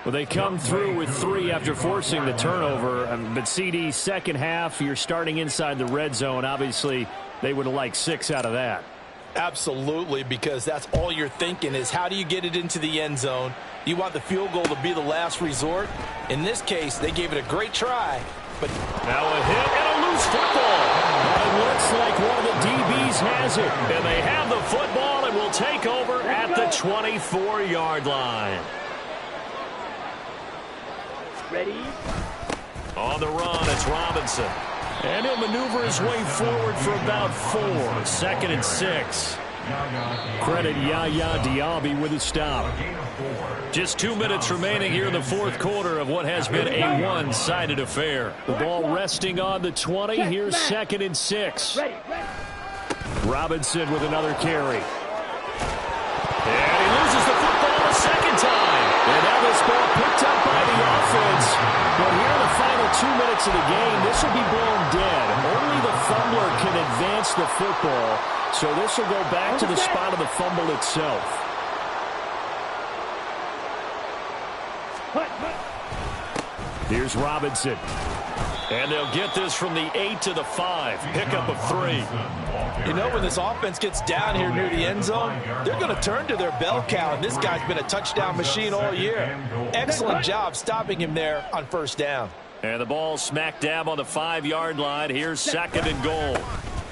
Well, they come through with 3 after forcing the turnover. But CD, 2nd half, you're starting inside the red zone. Obviously, they would have liked 6 out of that. Absolutely, because that's all you're thinking is how do you get it into the end zone? You want the field goal to be the last resort. In this case, they gave it a great try. But now a hit and a loose football. It looks like one of the DBs has it. And they have the football and will take over at the 24-yard line. Ready? On the run, it's Robinson. And he'll maneuver his way forward for about 4. 2nd and 6. Credit Yaya Diaby with a stop. Just 2 minutes remaining here in the 4th quarter of what has been a one-sided affair. The ball resting on the 20. Here's 2nd and 6. Robinson with another carry. And he loses the football a 2nd time. And now this ball picked up by the offense. But here in the final 2 minutes of the game, this will be blown dead. Only the fumbler can advance the football. So this will go back to the spot of the fumble itself. Here's Robinson. And they'll get this from the 8 to the 5. Pickup of 3. You know, when this offense gets down here near the end zone, they're going to turn to their bell cow, and this guy's been a touchdown machine all year. Excellent job stopping him there on 1st down. And the ball smack dab on the 5-yard line. Here's 2nd and goal.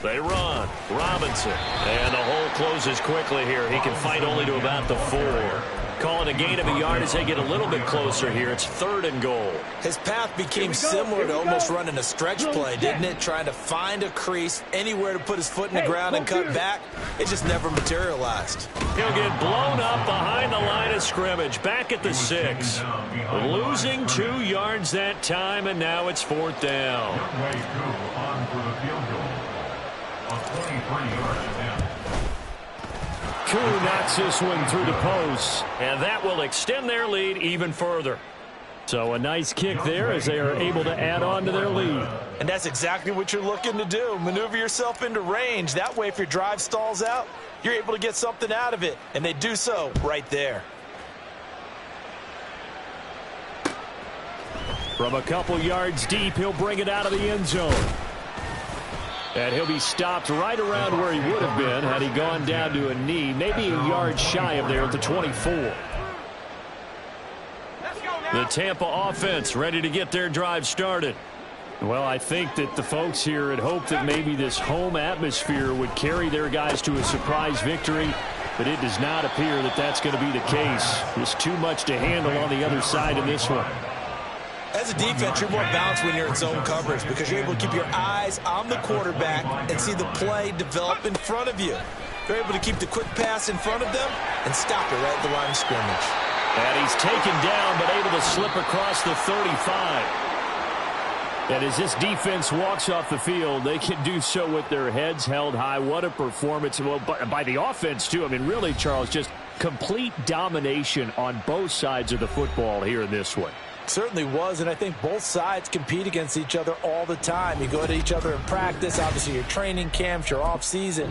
They run. Robinson. And the hole closes quickly here. He can fight only to about the 4. Calling a gain of a yard as they get a little bit closer here. It's 3rd and goal. His path became similar to almost running a stretch play, didn't it? Trying to find a crease, anywhere to put his foot in the ground and cut back. It just never materialized. He'll get blown up behind the line of scrimmage. Back at the 6. Losing 2 yards that time, and now it's 4th down. Koo knocks this one through the post, and that will extend their lead even further. So a nice kick there as they are able to add on to their lead. And that's exactly what you're looking to do. Maneuver yourself into range. That way, if your drive stalls out, you're able to get something out of it. And they do so right there. From a couple yards deep, he'll bring it out of the end zone. And he'll be stopped right around where he would have been had he gone down to a knee, maybe a yard shy of there at the 24. The Tampa offense ready to get their drive started. Well, I think that the folks here had hoped that maybe this home atmosphere would carry their guys to a surprise victory, but it does not appear that that's going to be the case. There's too much to handle on the other side in this one. As a defense, you're more balanced when you're in zone coverage because you're able to keep your eyes on the quarterback and see the play develop in front of you. They're able to keep the quick pass in front of them and stop it right at the line of scrimmage. And he's taken down, but able to slip across the 35. And as this defense walks off the field, they can do so with their heads held high. What a performance. Well, by the offense, too. I mean, really, Charles, just complete domination on both sides of the football here in this one. Certainly was, and I think both sides compete against each other all the time. You go to each other in practice, obviously your training camps, your off-season.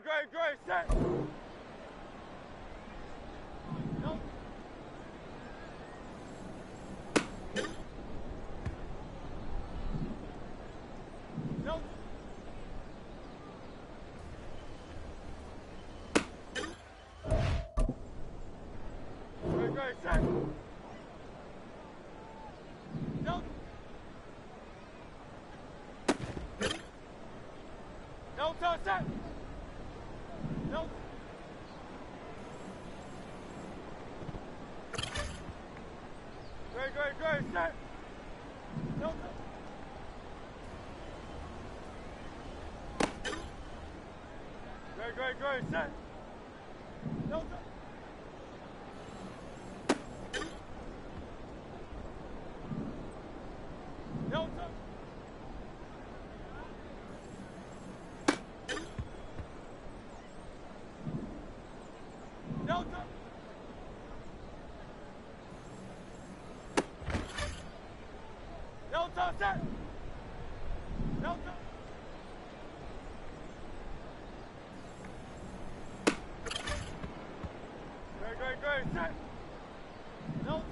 Great, set. No. No. Great, set. No. No, touch that. No. Great, set. No. Great, set. No. No. No. No, touch that. No. Great, set. No.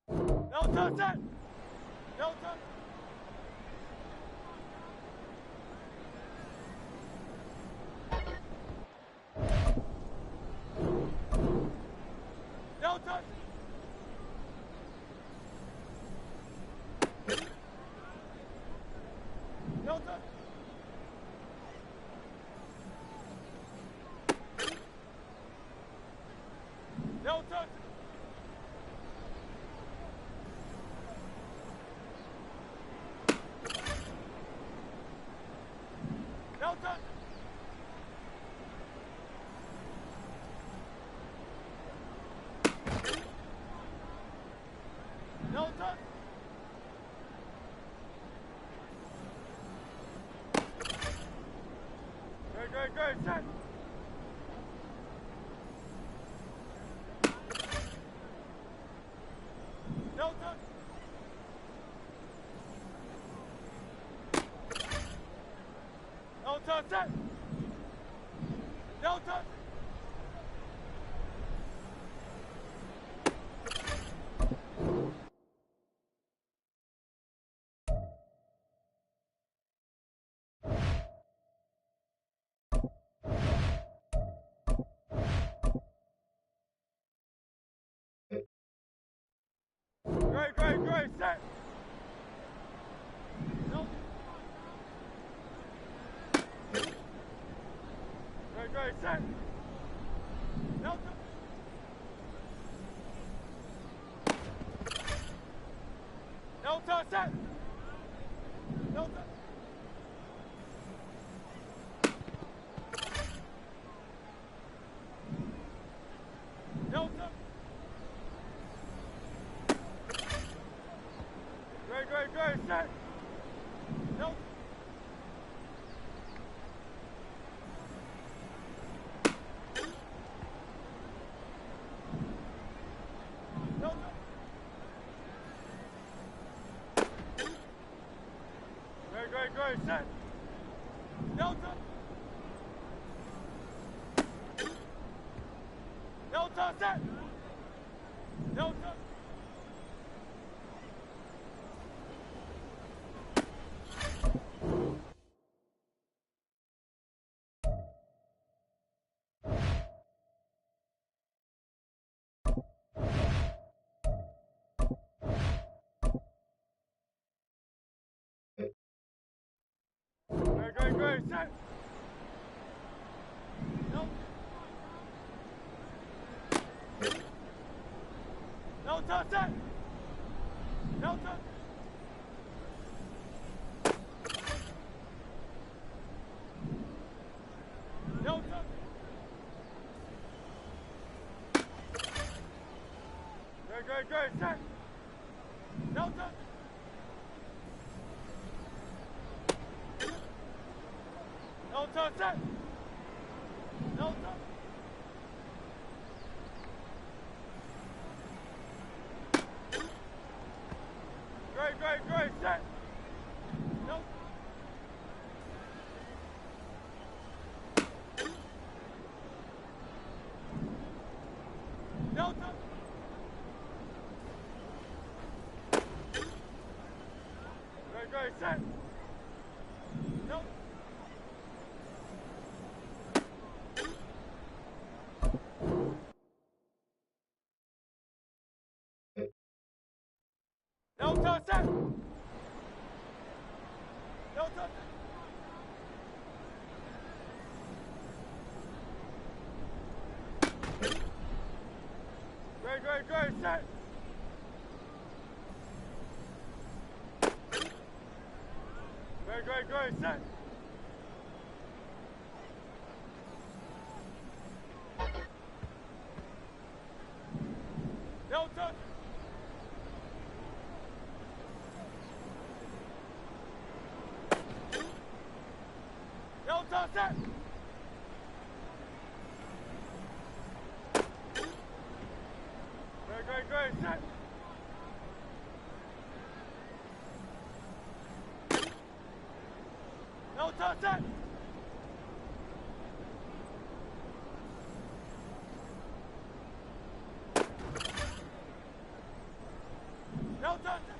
No, touch that. No, touch. No, touch. No, touch. No, touch. No, touch. No, touch. Great, set. No, touch. No, touch that. No, touch. Great, set. No. Great, set. No. No, touch that. No, touch. No, touch. Great, set. No. No. Great, set. No, touch. No, touch that. No, touch. Great, set. No. No, touch that. No, touch. No, touch. Great, set. No, touch. touch that. No touch. Great, set. No. No touch. Great, set. No. No touch that. No touch. Great, set. Great, set. No touch. No touch that. Great, set. No touch that. No touch that.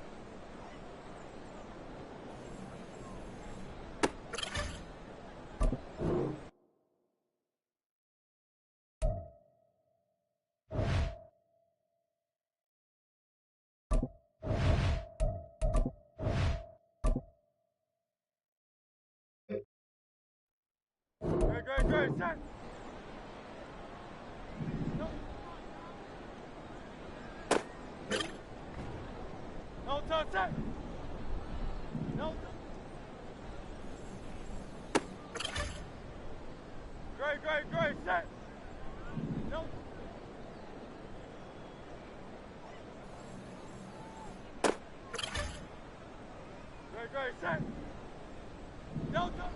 Great, set. No. No touch that. No touch. Great, set. No. Great, set. No touch.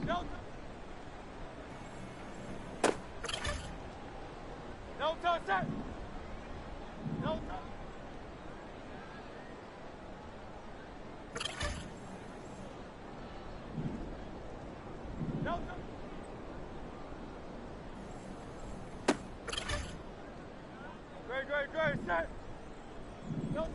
No touch. No touch that. No touch. No touch. Great, set. No touch.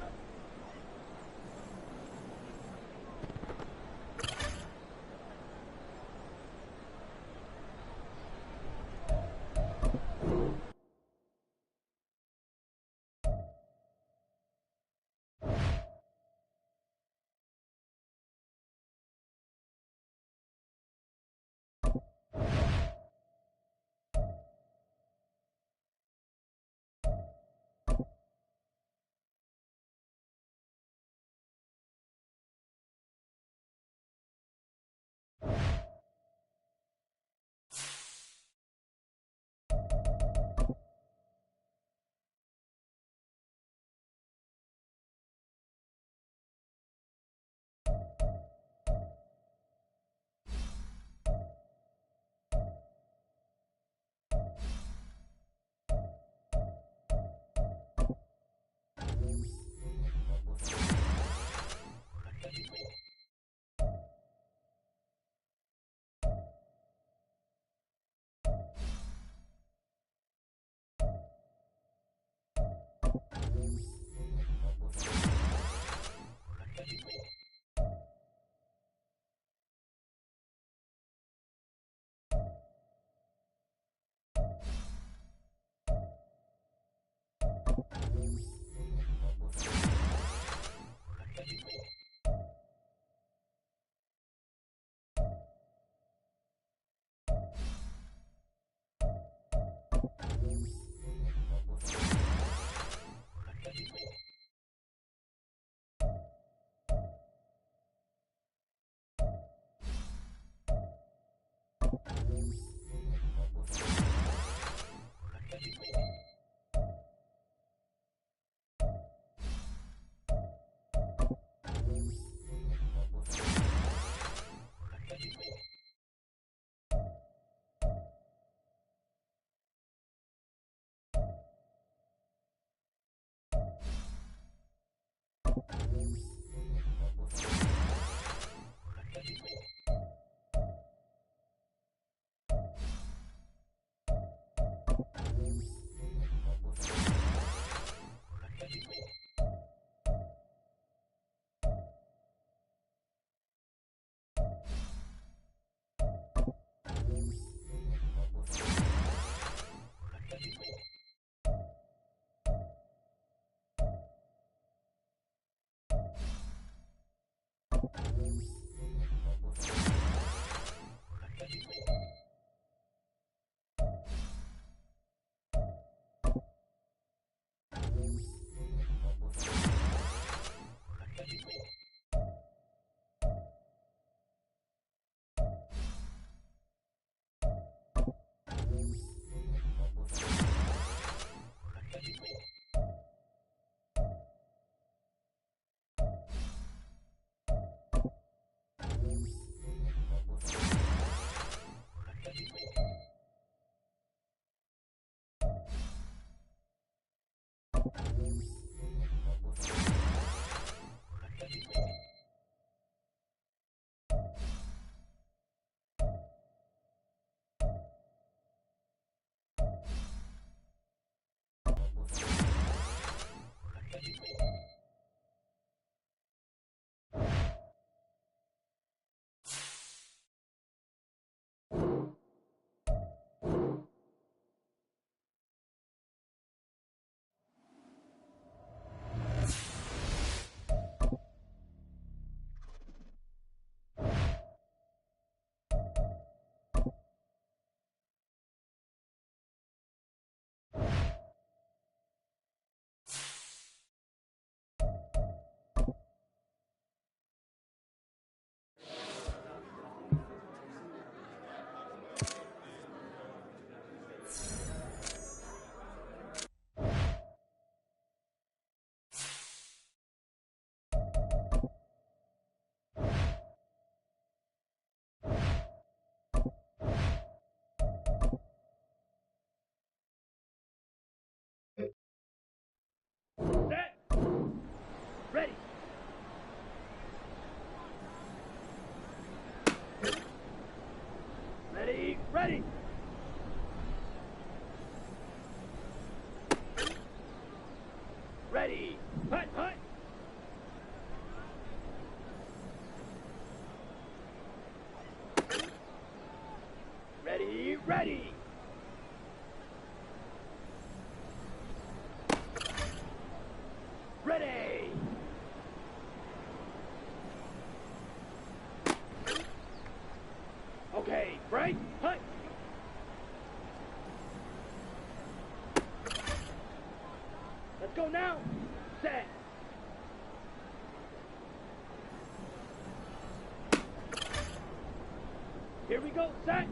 Hut, hut. Ready, ready. Ready. Okay, break, hut. Let's go now. Set. Here we go, set.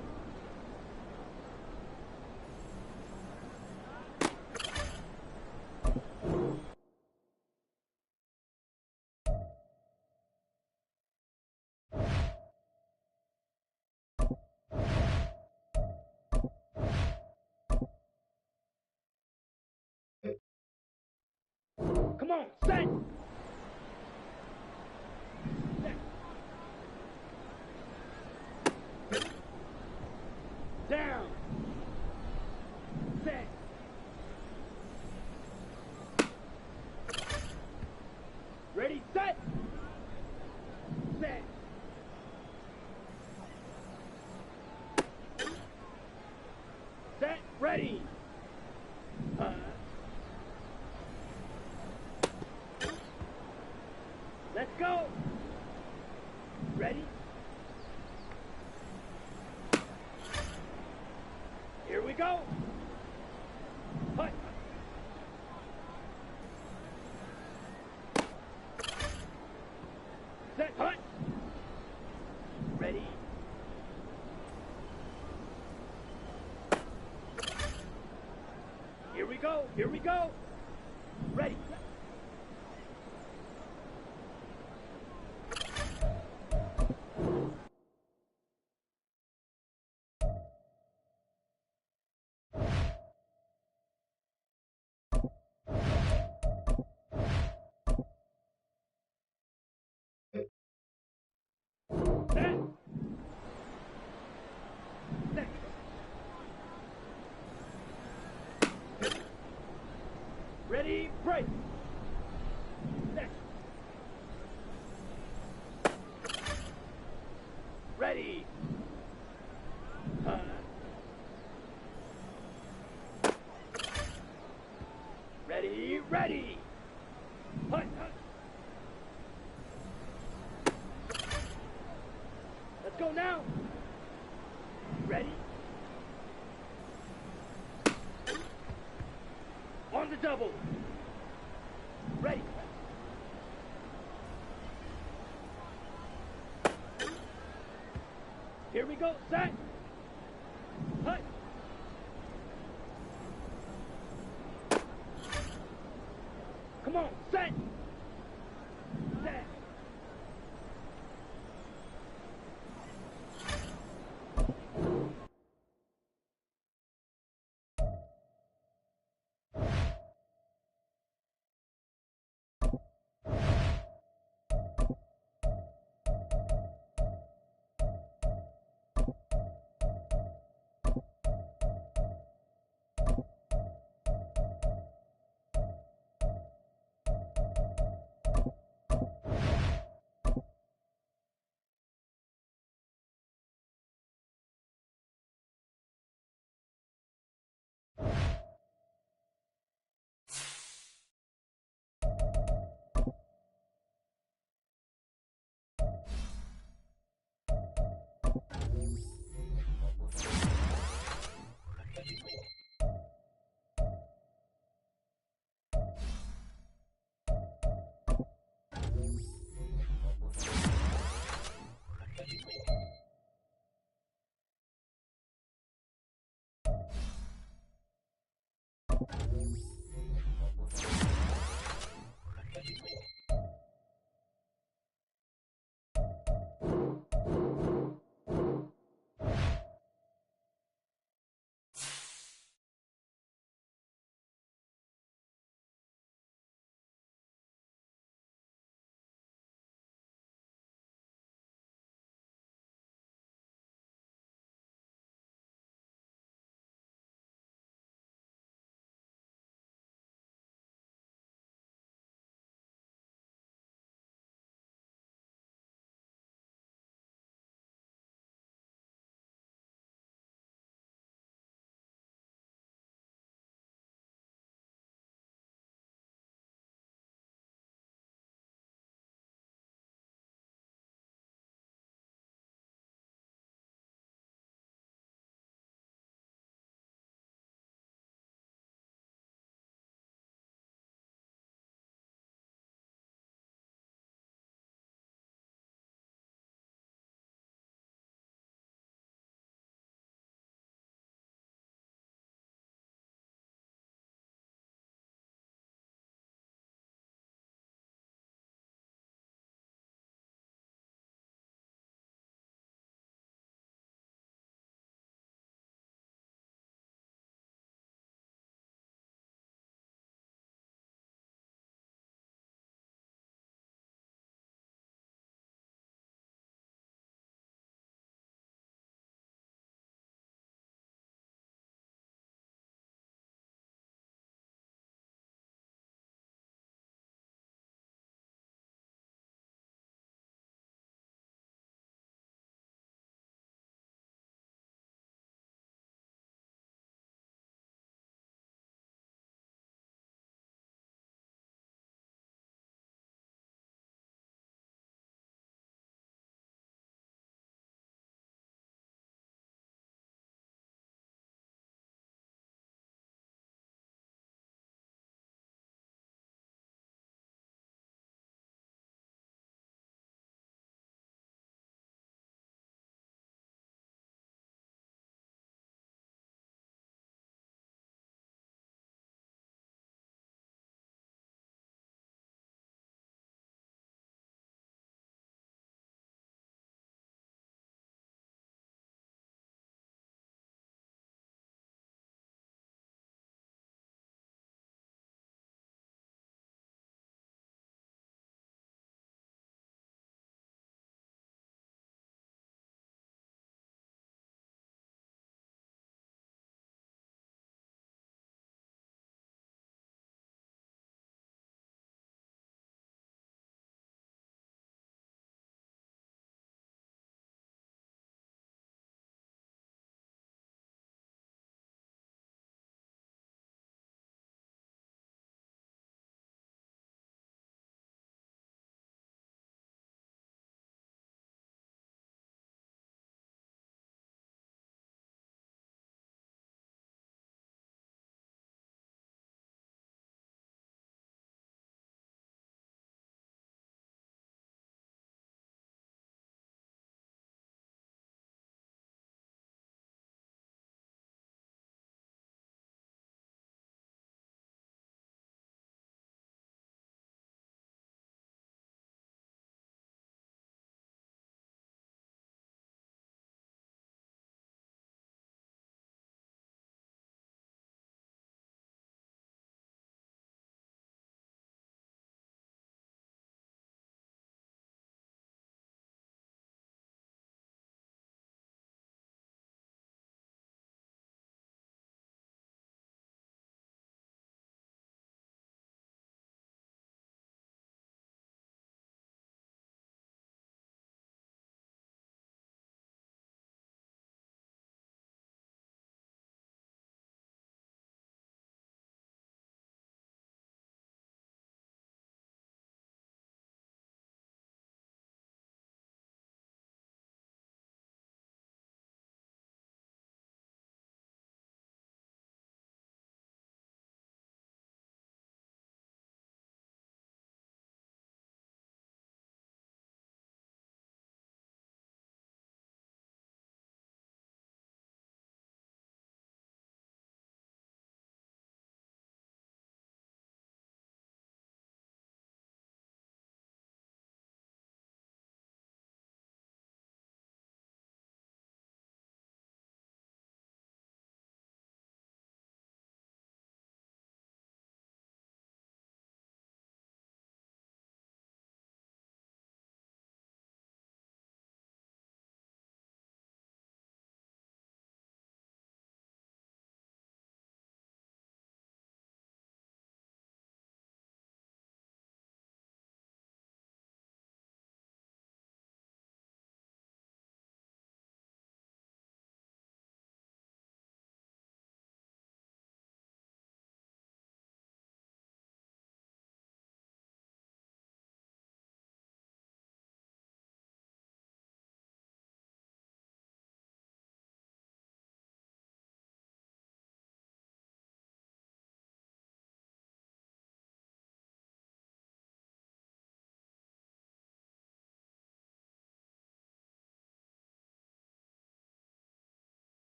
Come on, set. Down. Set. Ready, set. Set. Set, ready. Let's go. Ready? Here we go. Hut. Set, hut. Ready? Here we go. Here we go. Ready? Set. Set. Ready, break. Set. Ready. Ready, ready. Hut, hut. Let's go now. Ready? On the double. Ready. Here we go, set.